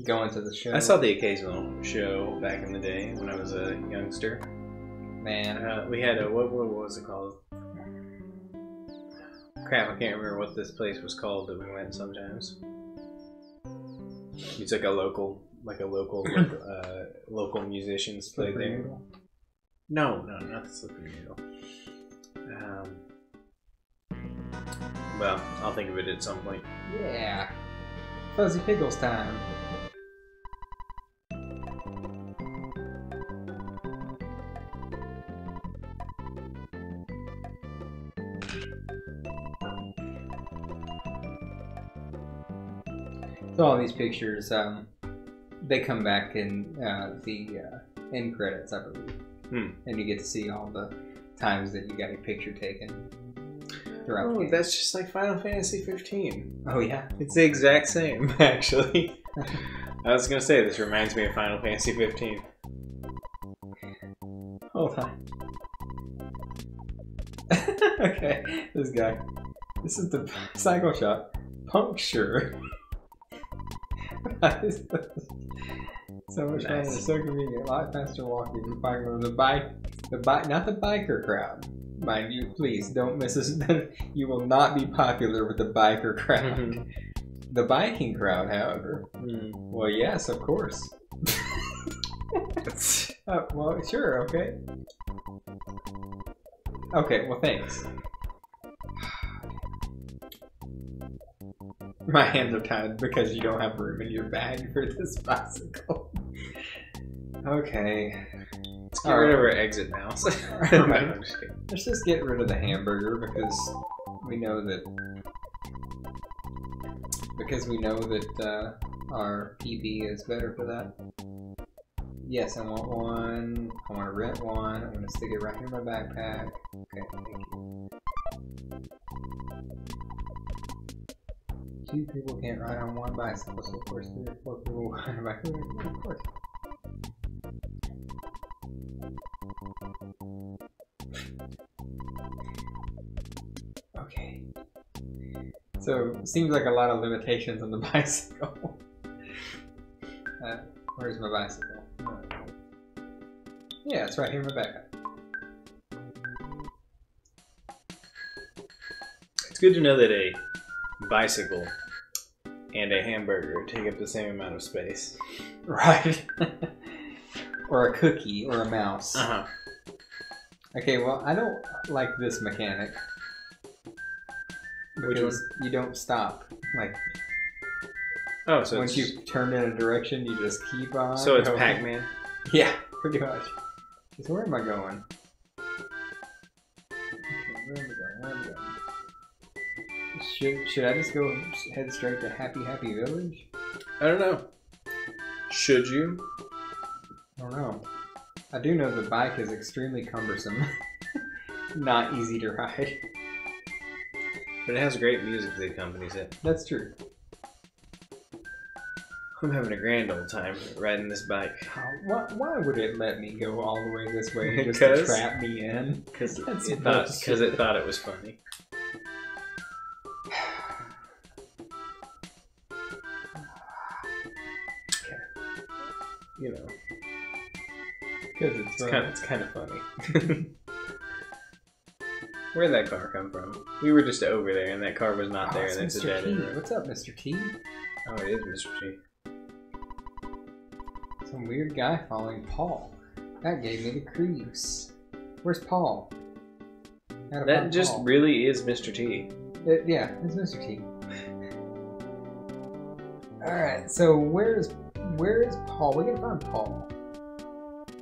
Going to the show. I saw the occasional show back in the day when I was a youngster. Man. We had a, what was it called? Crap, I can't remember what this place was called that we went sometimes. It's like a local local musicians played there. No, not the Slippery Needle. Well, I'll think of it at some point. Yeah. Fuzzy Pickles time. So all these pictures, they come back in the end credits, I believe. And you get to see all the times that you got your picture taken throughout the game. That's just like Final Fantasy 15. Oh, yeah? It's the exact same, actually. I was gonna say, this reminds me of Final Fantasy 15. Hold on. Okay, this guy. This is the cycle shop. Puncture. So much fun. It's so convenient. A lot faster walking. You're talking about the bike, not the biker crowd. Mind you, please don't miss us. You will not be popular with the biker crowd. The biking crowd, however. Well, yes, of course. Well, sure, okay. Okay, well, thanks. My hands are tied because you don't have room in your bag for this bicycle. Okay. Let's get rid of our exit mouse. Right. Let's just get rid of the hamburger because we know that our PP is better for that. Yes, I want one. I want to rent one. I'm going to stick it right in my backpack. Okay, thank you. 2 people can't ride on one bicycle, so of course 3 or 4 people will ride on a bicycle. Of course. Okay. So, seems like a lot of limitations on the bicycle. Where's my bicycle? Yeah, it's right here in my backpack. It's good to know that a bicycle and a hamburger take up the same amount of space. Right. Or a cookie or a mouse. Uh-huh. Okay, well, I don't like this mechanic. Which one? Because you don't stop. Like, Oh, so once it's, you turn in a direction, you just keep on. so it's going. Pac-Man. Yeah, pretty much. Just where am I going? Okay, where am I going? Where am I going? Should I just go head straight to Happy Happy Village? I don't know. Should you? I don't know. I do know the bike is extremely cumbersome. Not easy to ride. But it has great music that accompanies it. That's true. I'm having a grand old time riding this bike. Why would it let me go all the way this way just to Because- trap me in? Because it That's thought it was funny. You know, Because it's kind of funny. Where'd that car come from? We were just over there, and that car was not there, and it's a Mr. dead T. end road. What's up, Mr. T? Oh, it is Mr. T. Some weird guy following Paul. That gave me the creeps. Where's Paul? Gotta That find just Paul. really is Mr. T. Yeah, it's Mr. T. Alright, so where's Where is Paul? We gotta find Paul.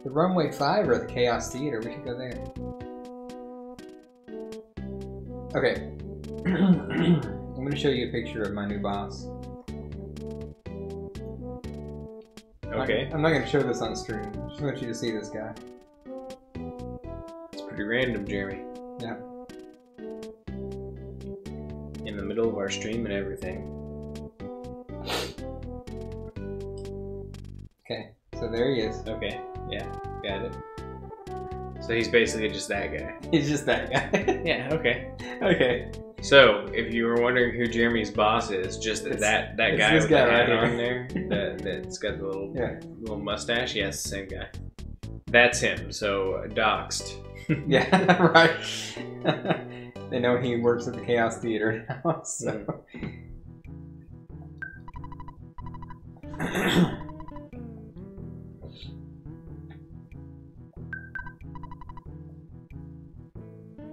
The Runway 5 or the Chaos Theater? We should go there. Okay. I'm gonna show you a picture of my new boss. Okay. I'm not gonna show this on stream. I just want you to see this guy. It's pretty random, Jeremy. Yeah. In the middle of our stream and everything. Okay, so there he is. Okay, yeah, got it. So he's basically just that guy. He's just that guy. Yeah, okay. Okay. So, if you were wondering who Jeremy's boss is, just that guy with the hat on there, that's got the little mustache, yes, same guy. That's him, so doxed. Yeah, right. They know he works at the Chaos Theater now, so...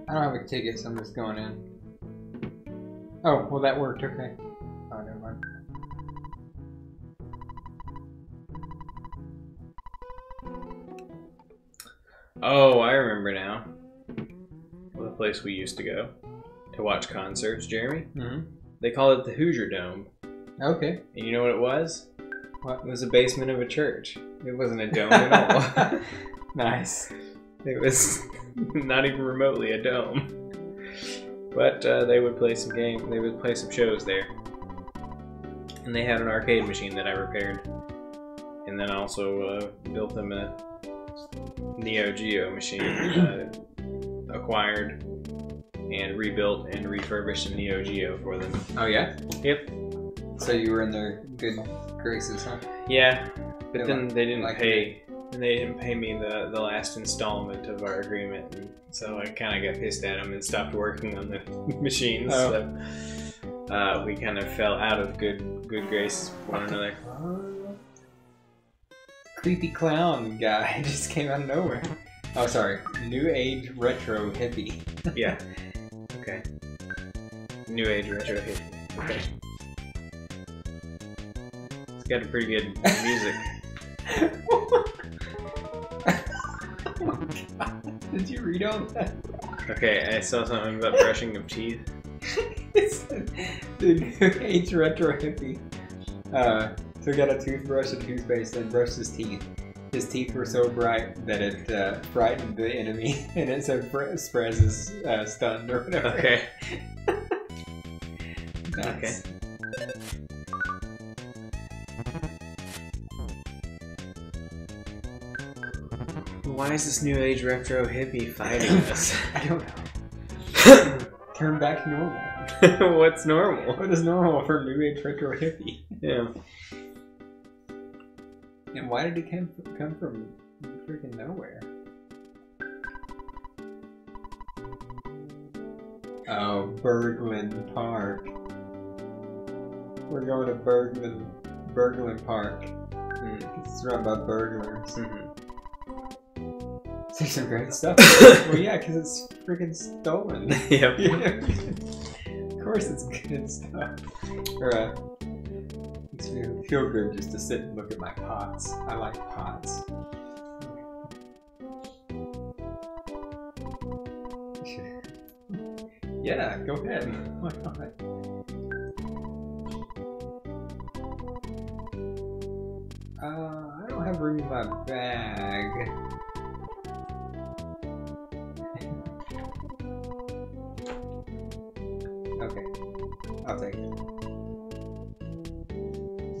I don't have a ticket, so I'm just going in. Oh, well that worked, okay. Oh, never mind. Oh, I remember now. Well, the place we used to go to watch concerts, Jeremy. Mm-hmm. They call it the Hoosier Dome. Okay. And you know what it was? What? It was a basement of a church. It wasn't a dome at all. Nice. It was not even remotely a dome. But they would play some they would play some shows there. And they had an arcade machine that I repaired. And then also built them a Neo Geo machine. Acquired and rebuilt and refurbished a Neo Geo for them. Oh yeah? Yep. So you were in their good graces, huh? Yeah. But then they didn't like pay. They didn't pay me the last installment of our agreement, and so I kind of got pissed at them and stopped working on the machines. Oh. So we kind of fell out of good graces with one another. Creepy clown guy just came out of nowhere. Oh, sorry. New age retro hippie. Yeah. Okay. New age retro hippie. Okay. It's got a pretty good music. Oh my god. Did you read all that? Okay, I saw something about brushing of teeth. It's the new age retro hippie. So he got a toothbrush and toothpaste and brushed his teeth. His teeth were so bright that it frightened the enemy, and it said Sprez is stunned or whatever. Okay. Nice. Okay. Why is this new age retro hippie fighting us? I don't know. Turn back to normal. What's normal? What is normal for new age retro hippie? Yeah. And why did it come from freaking nowhere? Oh, Berglund Park. We're going to Berglund Park. It's run by burglars. There's some great stuff. Well, yeah, because it's freaking stolen. Yep. Of course it's good stuff. Alright. Makes me feel good just to sit and look at my pots. I like pots. Yeah, go ahead. Why not? I don't have room in my bag. Okay, I'll take it.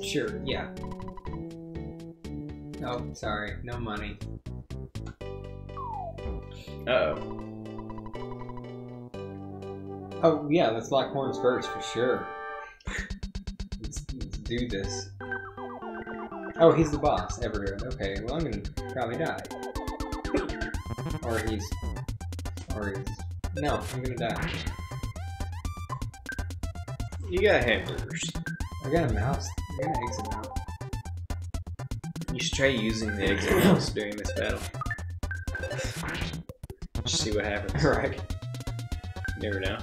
Sure, yeah. Oh, sorry, no money. Uh-oh. Oh, yeah, let's lock horns first, for sure. Let's do this. Oh, he's the boss, everyone. Okay, well, I'm gonna probably die. Or he's... No, I'm gonna die. You got hamburgers. I got a mouse. I got an exit mouse. You should try using the exit mouse during this battle. Just see what happens. Right. You never know.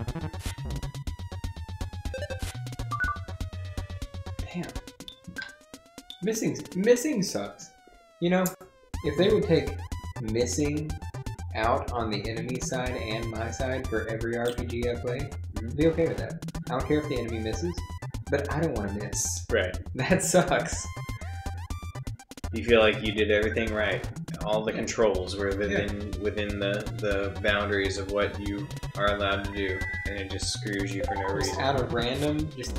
Damn. Missing sucks. You know, if they would take missing out on the enemy side and my side for every RPG I play, I'd be okay with that. I don't care if the enemy misses, but I don't want to miss. Right. That sucks. You feel like you did everything right. All the controls were within the boundaries of what you are allowed to do, and it just screws you for no reason. Out of random chance.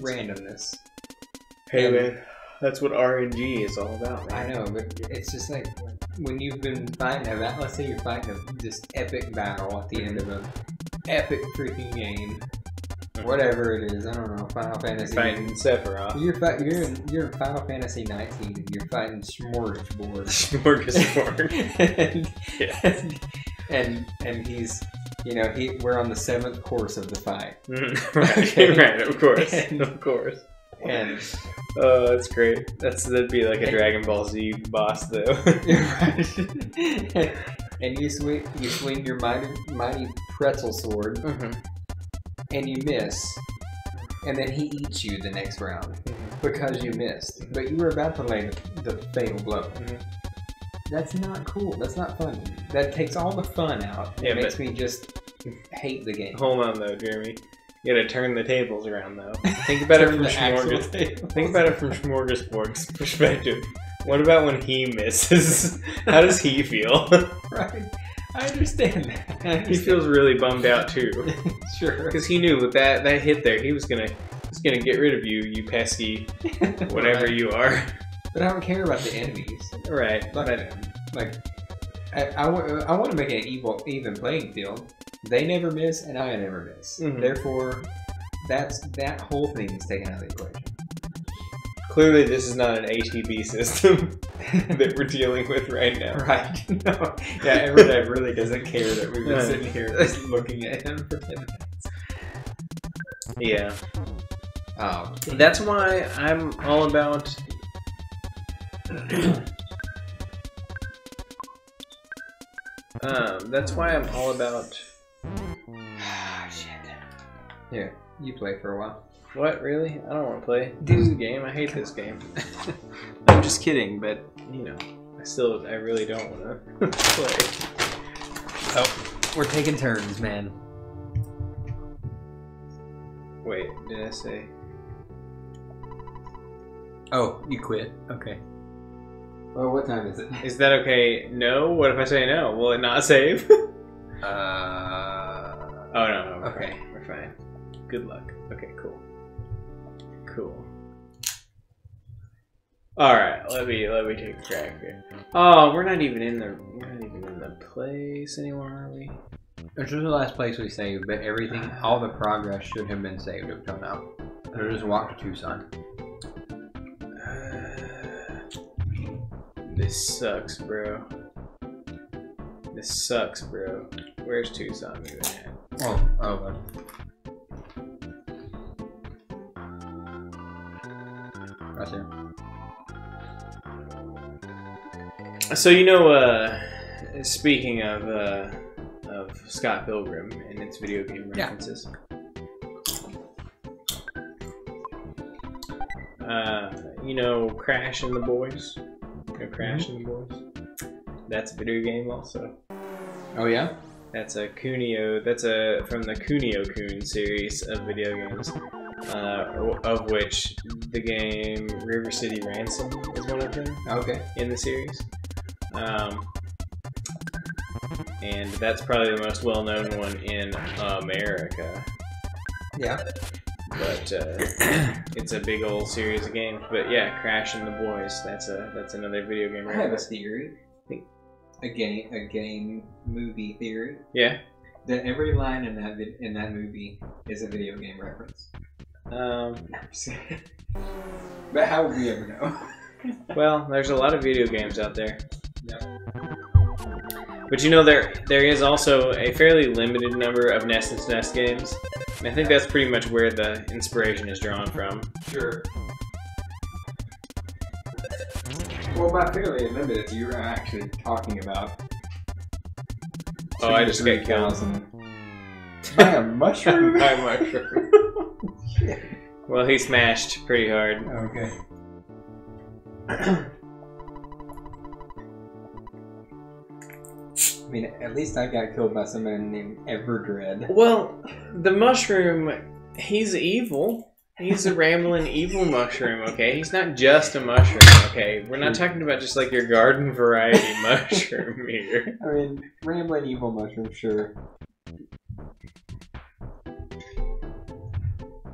Randomness. Hey man, that's what RNG is all about, right? I know, but it's just like when you've been fighting let's say you're fighting this epic battle at the end of an epic freaking game. Whatever it is, I don't know. Final Fantasy. Fighting Sephiroth. You're in Final Fantasy 19 and you're fighting Smorgasbord. and he's, we're on the 7th course of the fight. Right, of course. And that's great. That'd be like a Dragon Ball Z boss though. And you swing your mighty pretzel sword. And you miss, and then he eats you the next round because you missed. But you were about to lay the fatal blow. That's not cool. That's not fun. That takes all the fun out. It makes me just hate the game. Hold on though, Jeremy. You gotta turn the tables around though. Think about it from Smorgasbord's perspective. What about when he misses? How does he feel? Right. I understand that. He feels really bummed out too. Sure. Because he knew with that hit there, he was gonna get rid of you, you pesky whatever you are. But I don't care about the enemies. Right. I want to make an even playing field. They never miss, and I never miss. Therefore, that whole thing is taken out of the equation. Clearly, this is not an ATB system that we're dealing with right now. Right. No. Yeah, Everdev really doesn't care that we've been sitting here just looking at him for 10 minutes. Yeah. Oh. That's why I'm all about... that's why I'm all about... Shit. Here, you play for a while. What, really? I don't want to play this game. I hate this game. I'm just kidding, but, I really don't want to play. Oh, we're taking turns, man. Wait, did I say... Oh, you quit. Okay. Well, what time is it? Is that okay? No? What if I say no? Will it not save? Oh, no. Okay. We're fine. Good luck. Okay, cool. Cool. All right, let me take a crack here. Oh, we're not even in the place anymore, are we? This was the last place we saved, but everything, all the progress should have been saved up till now. I just walked to Tucson. This sucks, bro. Where's Tucson moving at? Oh, well. Right there. So speaking of Scott Pilgrim and its video game references, Crash and the Boys. Crash and the Boys. That's a video game also. Oh yeah. That's from the Kunio-kun series of video games. Of which the game River City Ransom is one of them. Okay. In the series. And that's probably the most well-known one in America. Yeah. But it's a big old series of games. But yeah, Crash and the Boys. That's another video game. I have a theory. A game movie theory. Yeah. That every line in that movie is a video game reference. But how would we ever know? Well, there's a lot of video games out there. Yep. But there is also a fairly limited number of Nest games. And I think that's pretty much where the inspiration is drawn from. Sure. Well, by fairly limited, you're actually talking about... Oh, I just got killed. By a mushroom? By a mushroom. Well, he smashed pretty hard. Okay. I mean, at least I got killed by someone named Everdread. Well, the mushroom, he's evil. He's a rambling evil mushroom, okay? He's not just a mushroom, okay? We're not talking about just like your garden variety mushroom here. I mean, rambling evil mushroom, sure.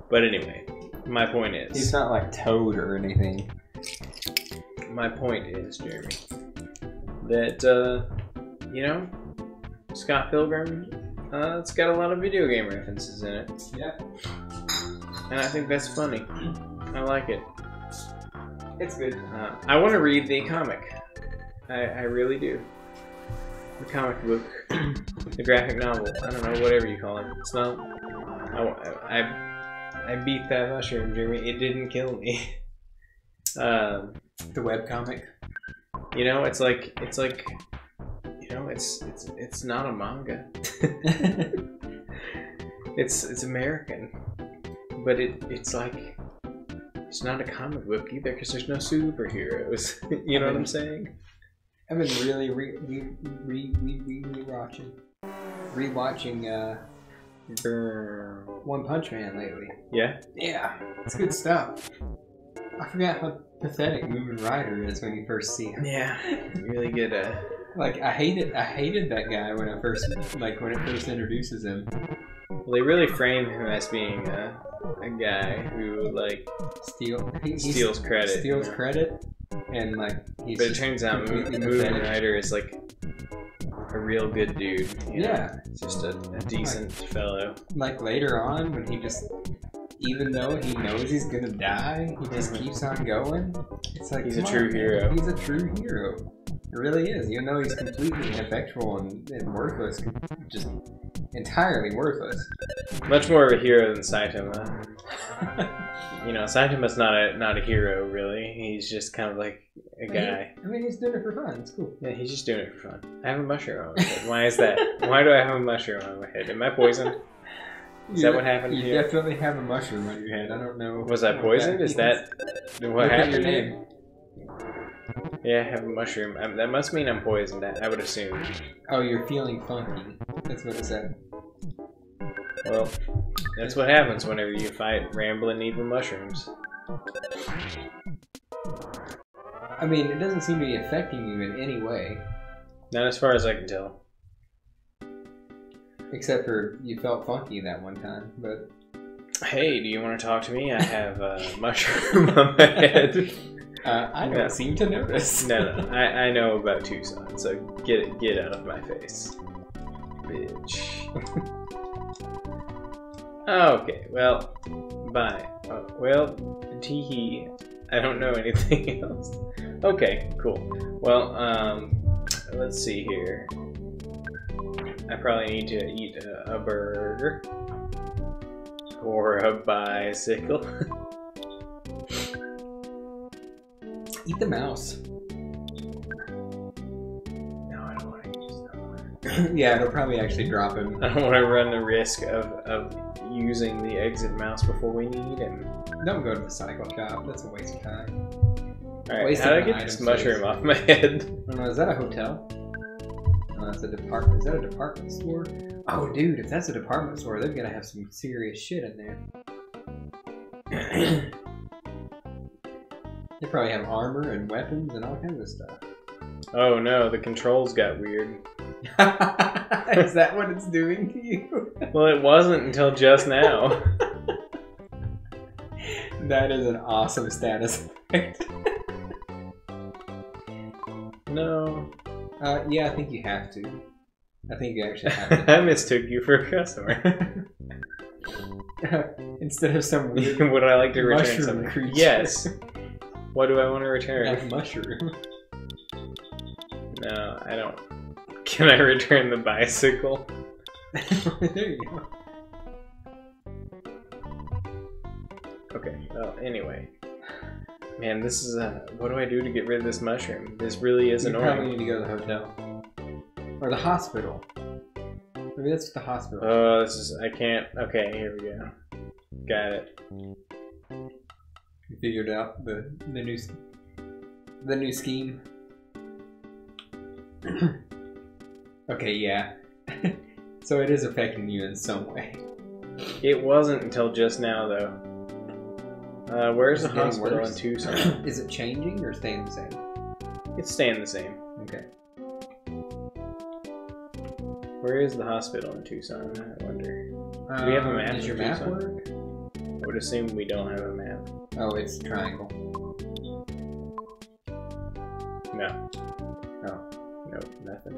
But anyway, my point is... He's not like Toad or anything. My point is, Jeremy, that, you know, Scott Pilgrim, it's got a lot of video game references in it. Yeah. And I think that's funny. I like it. It's good. I want to read the comic. I really do. The comic book. The graphic novel. I don't know, whatever you call it. It's not... I beat that mushroom, Jeremy. It didn't kill me. The webcomic. You know, it's like... You know, it's not a manga. It's American. But it's like, it's not a comic book either because there's no superheroes. You know what I'm saying? I've been really rewatching One Punch Man lately. Yeah? Yeah, it's good stuff. I forgot how pathetic Moomin Rider is when you first see him. Yeah, really good. Like I hated that guy when it first introduces him. Well, they really frame him as being a guy who like steals credit. Steals credit, and like. But it turns out Moomin Rider is like a real good dude. Yeah, just a decent fellow. Like later on, when he just, even though he knows he's gonna die, he just keeps on going. It's like he's a true hero. He's a true hero. It really is. Even though he's completely ineffectual and worthless, just entirely worthless. Much more of a hero than Saitama. You know, Saitama's not a hero really. He's just kind of like a guy. I mean, he's doing it for fun. It's cool. Yeah, he's just doing it for fun. I have a mushroom on my head. Why is that? Why do I have a mushroom on my head? Am I poisoned? Is that what happened here? You definitely have a mushroom on your head. I don't know. Was I poisoned? Is that what happened? Your name. Yeah, I have a mushroom. That must mean I'm poisoned, I would assume. Oh, you're feeling funky. That's what it said. Well, that's what happens whenever you fight rambling evil mushrooms. I mean, it doesn't seem to be affecting you in any way. Not as far as I can tell. Except for you felt funky that one time, but... Hey, do you want to talk to me? I have a mushroom on my head. I don't seem to notice. No, I know about Tucson, so get out of my face, bitch. Okay, well, bye. Oh, well, teehee. I don't know anything else. Okay, cool. Well, let's see here. I probably need to eat a burger or a bicycle. Eat the mouse. No, I don't want to use that one. Yeah, it'll probably actually drop him. I don't want to run the risk of using the exit mouse before we need him. Don't go to the cycle shop. That's a waste of time. Alright, how do I get this mushroom off my head? I don't know, is that a hotel? No, that's a department. Is that a department store? Oh, dude, if that's a department store, they're gonna have some serious shit in there. They probably have armor and weapons and all kinds of stuff. Oh no, the controls got weird. Is that what it's doing to you? Well, it wasn't until just now. That is an awesome status effect. No. Yeah, I think you have to. I think you actually have to. I mistook you for a customer. Instead of some weird would I like to return something? Creature. Yes. What do I want to return? Like mushroom. No, I don't. Can I return the bicycle? There you go. Okay, well, anyway. Man, this is what do I do to get rid of this mushroom? This really is annoying. You probably need to go to the hotel. Or the hospital. Maybe that's the hospital. Oh, this is, I can't, okay, here we go. Got it. You figured out the new... The new scheme. Okay, yeah. So it is affecting you in some way. It wasn't until just now, though. Where's the Is it getting hospital in worse? Tucson? Is it changing or staying the same? It's staying the same. Okay. Where is the hospital in Tucson? I wonder. Do we have a map? Does your of map Tucson? work? I would assume we don't have a map. Oh, it's triangle. No. Oh. Nope, nothing.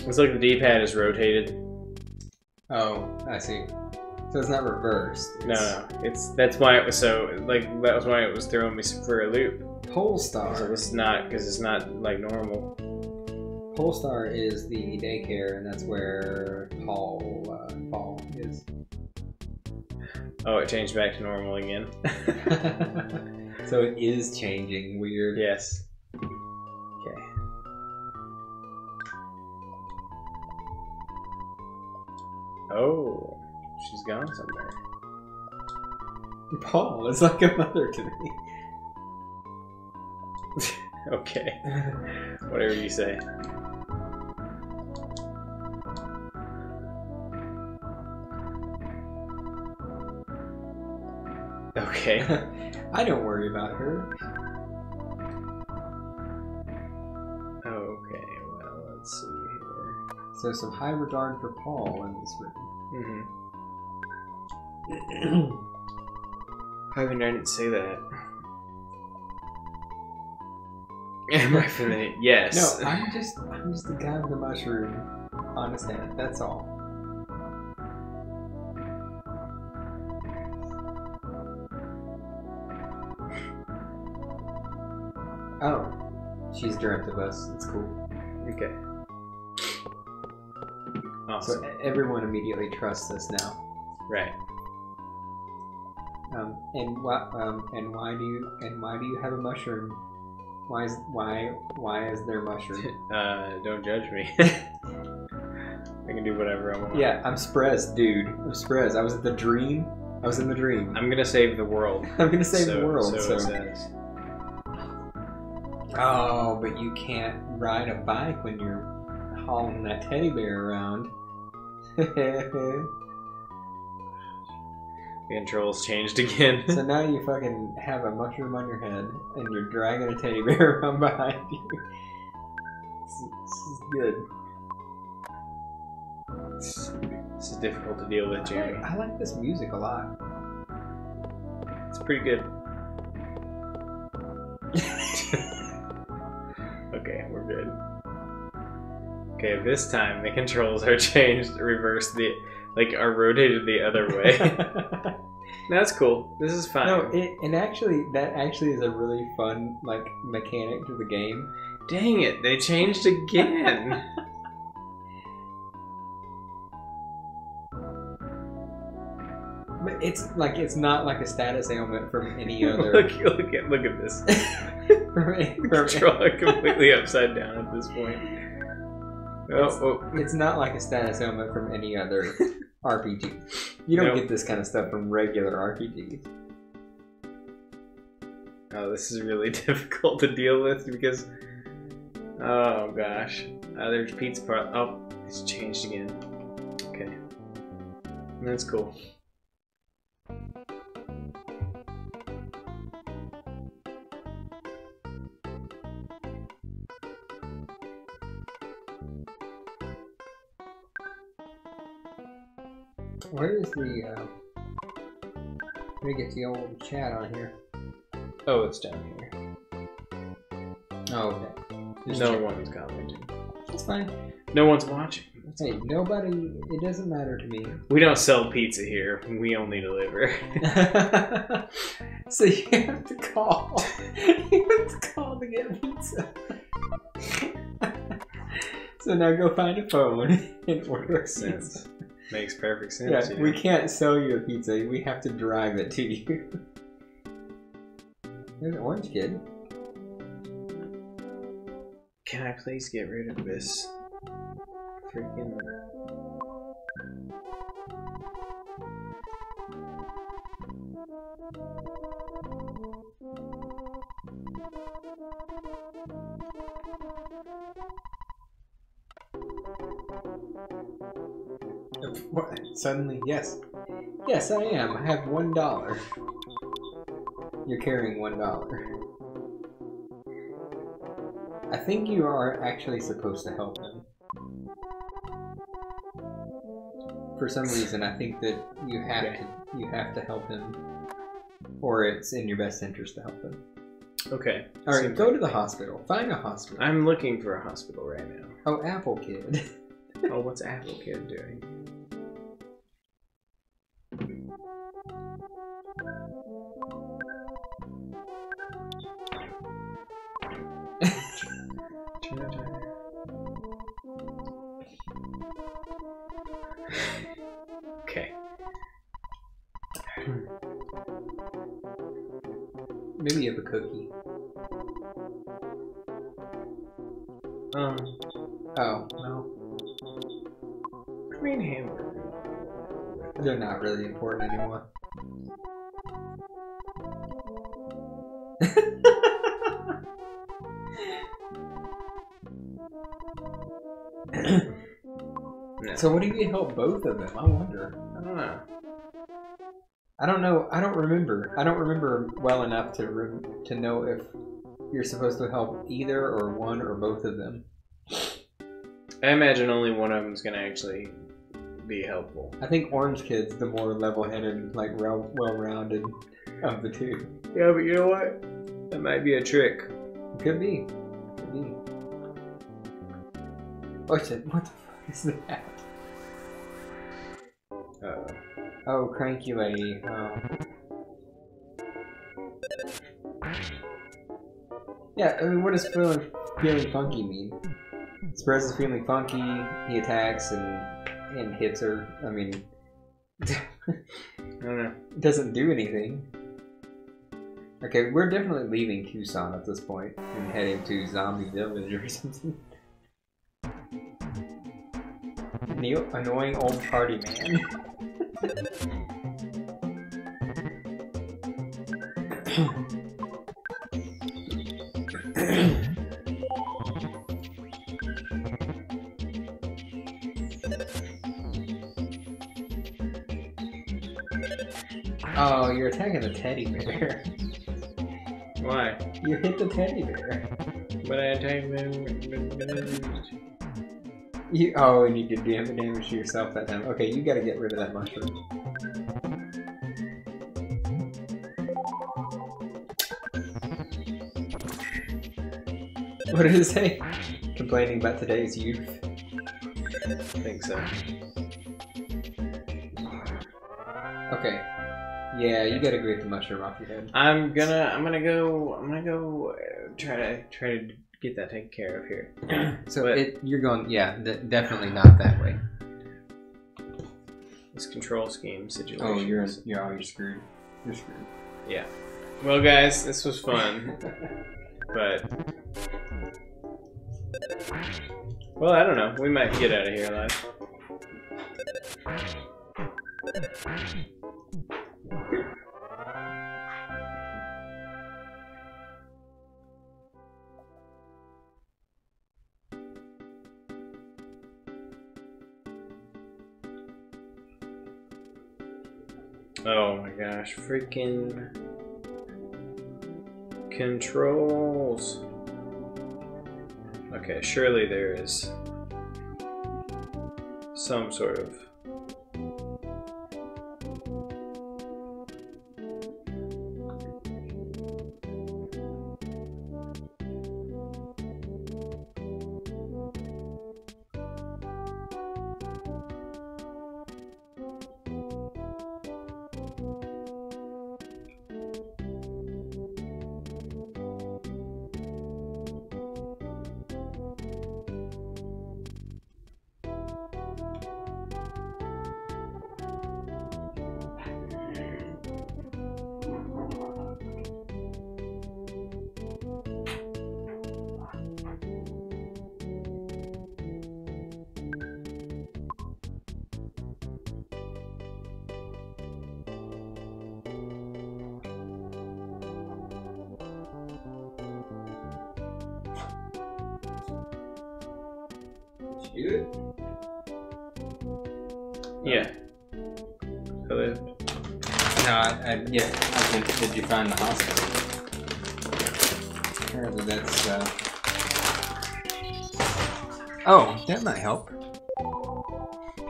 It's like the D-pad is rotated. Oh, I see. So it's not reversed. No, that's why it was so that was why it was throwing me for a loop. Polestar. So it's not because it's not like normal. Polestar is the daycare, and that's where Paul is. Oh, it changed back to normal again. So it is changing. Weird. Yes. Okay. Oh, she's gone somewhere. Paul is like a mother to me. Okay. Whatever you say. Okay. I don't worry about her. Okay, well, let's see here. So some high regard for Paul in this room. I mean, I didn't say that. Am I familiar? Yes. No, I'm just the guy with the mushroom on his head. That's all. Oh, she's dreamt of us. It's cool. Okay. Awesome. So everyone immediately trusts us now. Right. And why do you have a mushroom? Why is there a mushroom? Don't judge me. I can do whatever I want. Yeah, I'm Sprez, dude. I'm Sprez. I was in the dream. I'm gonna save the world. I'm gonna save the world. So it says. Oh, but you can't ride a bike when you're hauling that teddy bear around. The controls changed again. So now you fucking have a mushroom on your head and you're dragging a teddy bear around behind you. This is good. This is difficult to deal with, Jeremy. I like this music a lot. It's pretty good. Okay, we're good. Okay, this time the controls are changed, reversed, are rotated the other way. That's cool. This is fine. No, that actually is a really fun mechanic to the game. Dang it, they changed again. But it's not like a status ailment from any other. look at this. Control completely upside down at this point. It's not like a status ailment from any other RPG. You don't get this kind of stuff from regular RPGs. Oh, this is really difficult to deal with because... Oh, gosh. There's Pete's part. Oh, it's changed again. Okay. That's cool. Where is the, let me get the old chat on here. Oh, it's down here. Oh, okay. No one's commenting. That's fine. No one's watching. Hey, nobody, it doesn't matter to me. We don't sell pizza here. We only deliver. So you have to call. You have to call to get pizza. So now go find a phone and order a pizza. Makes perfect sense. Yeah, we can't sell you a pizza. We have to drive it to you. There's an orange kid. Can I please get rid of this freaking... What? Suddenly, yes. Yes, I am. I have $1. You're carrying $1. I think you are actually supposed to help him. For some reason, I think that you have to help him, or it's in your best interest to help him. Okay. All right, go to the hospital. Find a hospital. I'm looking for a hospital right now. Oh, Apple Kid. Oh, what's Apple Kid doing? Okay. Maybe you have a cookie. Oh, no. Green hamburger. They're not really important anymore. No. So what do you help both of them? I wonder. I don't know. I don't know. I don't remember. I don't remember well enough to know if you're supposed to help either or one or both of them. I imagine only one of them's gonna actually be helpful. I think Orange Kid's the more level-headed, like well-rounded of the two. Yeah, but you know what? That might be a trick. Could be. Could be. Oh shit! What the fuck is that? Oh, cranky lady. Oh. Yeah, I mean, what does feeling funky mean? Spurs is feeling funky, he attacks and hits her. I mean, I don't know. Doesn't do anything. Okay, we're definitely leaving Tucson at this point and heading to Zombie Village or something. Neil, annoying old party man. Oh, you're attacking the teddy bear. Why? You hit the teddy bear. But I attacked them. Oh, and you did damage to yourself that time. Okay, you gotta get rid of that mushroom. What did it say? Complaining about today's youth. I think so. Okay. Yeah, you gotta get the mushroom off your head. I'm gonna go try to get that taken care of here. So you're going, yeah, definitely not that way. This control scheme situation. Oh, you're screwed. You're screwed. Yeah. Well, guys, this was fun, but well, I don't know. We might get out of here alive. Oh my gosh, freaking controls. Okay, surely there is some sort of Yeah. So Yeah, I think, did you find the hospital? Apparently that's, Oh, that might help.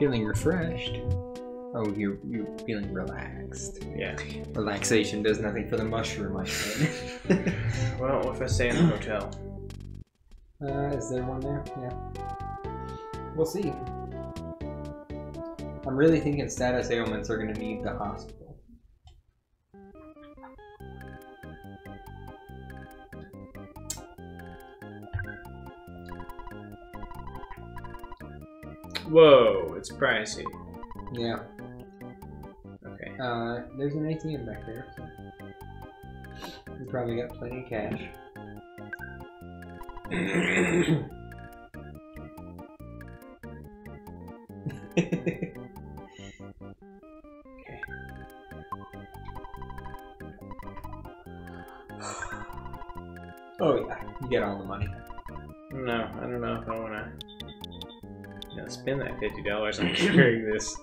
Feeling refreshed. Oh, you're feeling relaxed. yeah. Relaxation does nothing for the mushroom, my friend. Well, what if I stay in a hotel? Is there one there? Yeah. We'll see. I'm really thinking status ailments are going to need the hospital. Whoa, it's pricey. Yeah. Okay. There's an ATM back there. So you probably got plenty of cash. Okay. Oh yeah, you get all the money. No, I don't know if I want to spend that $50 on curing this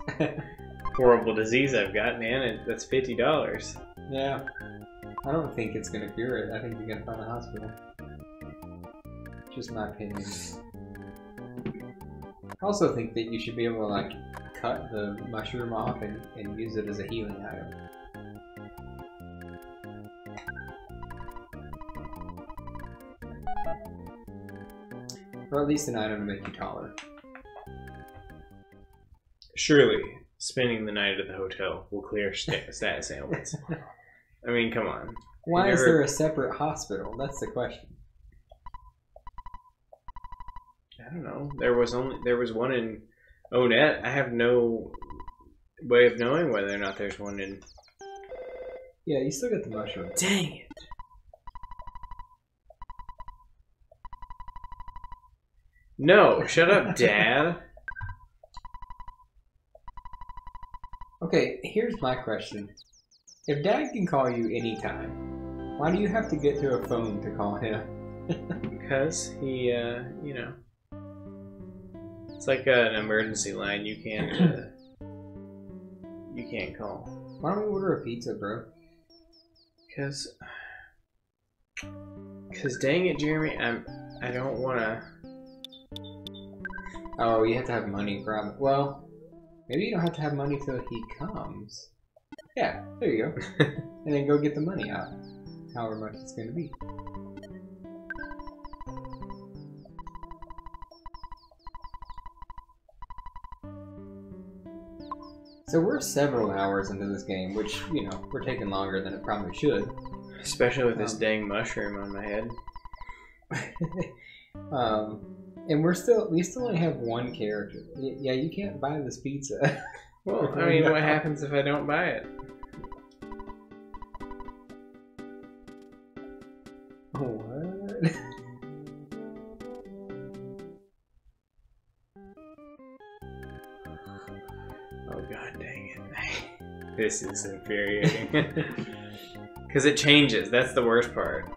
horrible disease I've got, man. That's $50. Yeah. I don't think it's gonna cure it. I think you're gonna find a hospital. Just my opinion. I also think that you should be able to like cut the mushroom off and use it as a healing item. Or at least an item to make you taller. Surely, spending the night at the hotel will clear status ailments. I mean, come on. Why is there a separate hospital? That's the question. I don't know. There was one in Onet. I have no way of knowing whether or not there's one in. Yeah, you still get the mushroom. Dang it! No, shut up, Dad. Okay, here's my question. If Dad can call you anytime, why do you have to get to a phone to call him? Because he, you know, it's like an emergency line. You can't call. Why don't we order a pizza, bro? Because dang it, Jeremy, I don't want to. Oh, you have to have money, probably. Well, maybe you don't have to have money till he comes. Yeah, there you go. And then go get the money out. However much it's going to be. So we're several hours into this game, which, you know, we're taking longer than it probably should. Especially with this dang mushroom on my head. And we still only have one character. Yeah, you can't buy this pizza. Well, I mean, what happens if I don't buy it? What? Oh god dang it. This is infuriating. Because it changes, that's the worst part.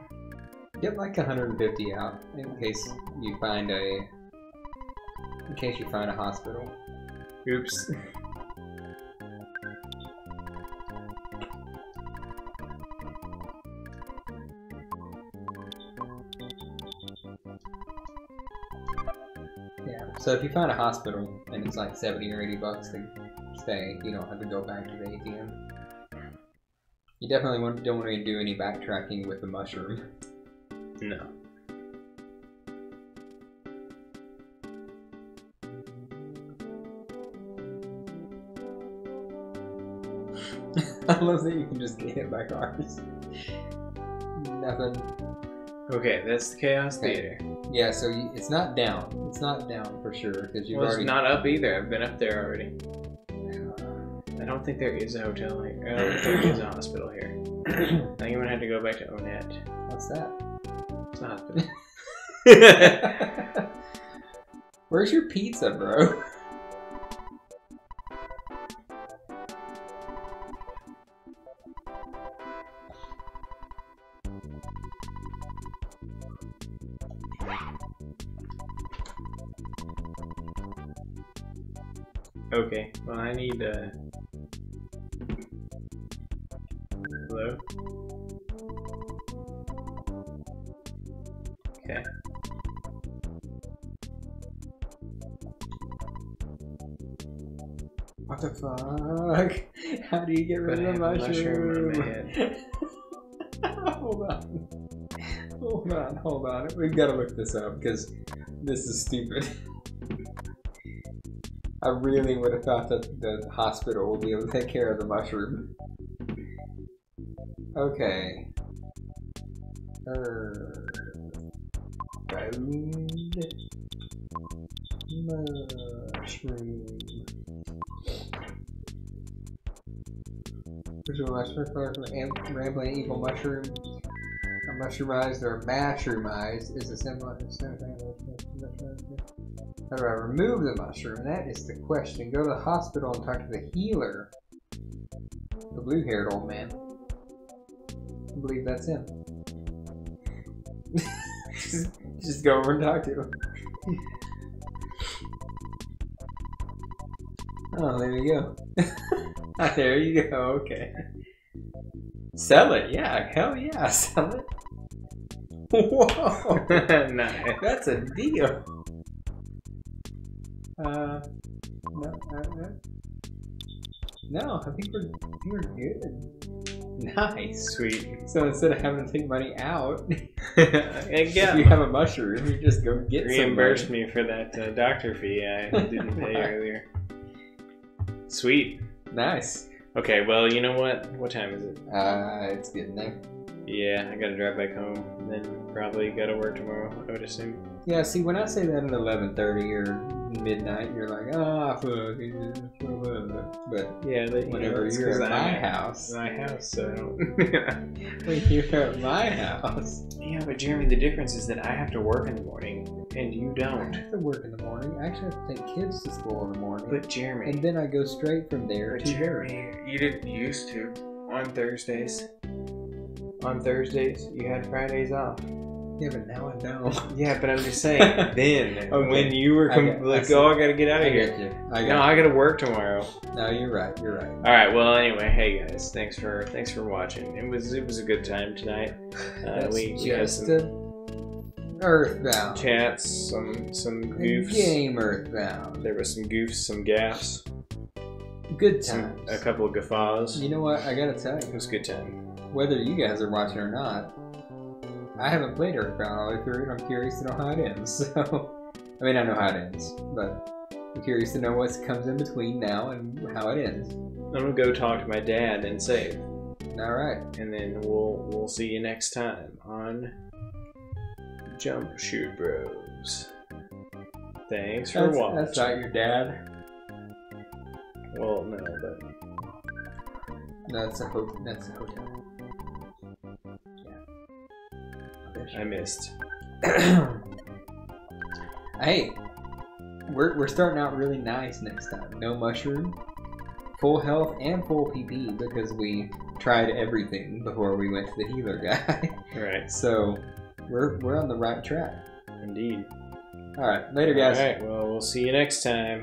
Get like 150 out in case you find a hospital. Oops. Yeah, so if you find a hospital and it's like 70 or 80 bucks to stay, you don't have to go back to the ATM. You definitely don't want to do any backtracking with the mushroom. No. I love that you can just get hit by cars. Nothing. Okay, that's the Chaos Theater. Yeah, so it's not down. It's not down for sure because you've already. It's not up either. I've been up there already. I don't think there is a hotel here. I don't think there is a hospital here. I think I'm gonna have to go back to Onet. What's that? It's a hospital. Where's your pizza, bro? Okay. Well, I need. Hello. Okay. What the fuck? How do you get rid of the mushroom? on my head. Hold on. We've got to look this up because this is stupid. I really would have thought that the hospital would be able to take care of the mushroom. Okay. Mushroom. Which one mushroom? Rambling evil mushroom. A mushroomized or mushroomized is a similar. How do I remove the mushroom? That is the question. Go to the hospital and talk to the healer. The blue-haired old man. I believe that's him. just go over and talk to him. Oh, there you go. There you go. Okay. Sell it. Yeah. Hell yeah. Sell it. Whoa. Nice. That's a deal. No, I think we're good. Nice. Sweet. So instead of having to take money out, Again, if you have a mushroom, you just go get some. Reimbursed me for that doctor fee I didn't pay earlier. Sweet. Nice. Okay, well, you know what? What time is it? It's getting there. Yeah, I gotta drive back home, and then probably gotta work tomorrow, I would assume. Yeah, see, when I say that at 11:30 or midnight, you're like, fuck. But yeah, whenever you're at my house. My house, so. When you're at my house. Yeah, but Jeremy, the difference is that I have to work in the morning, and you I don't. have to work in the morning. I actually have to take kids to school in the morning. But Jeremy. And then I go straight from there But to Jeremy, you didn't used to. On Thursdays. On Thursdays, you had Fridays off. Yeah, but now I don't. Yeah, but I'm just saying, then, Okay. when you were I gotta get out of here. get you. I gotta work tomorrow. No, you're right. Alright, well, anyway, hey guys, thanks for watching. It was a good time tonight. We had just some Earthbound. chats, some goofs. Game Earthbound. There was some goofs, some gaffs, Good times. a couple of guffaws. You know what? I gotta tell It you, was a good time. whether you guys are watching or not, I haven't played Earthbound all the way through, and I'm curious to know how it ends. So, I mean, I know how it ends, but I'm curious to know what comes in between now and how it ends. I'm gonna go talk to my dad and save, All right. and then we'll see you next time on Jump Shoot Bros. Thanks for watching. That's not your dad. Well, no, but No, that's a hotel. I missed. Hey, we're starting out really nice next time. No mushroom, full health, and full PP because we tried everything before we went to the healer guy. Right. So we're on the right track. Indeed. All right, later, guys. All right. Well, we'll see you next time.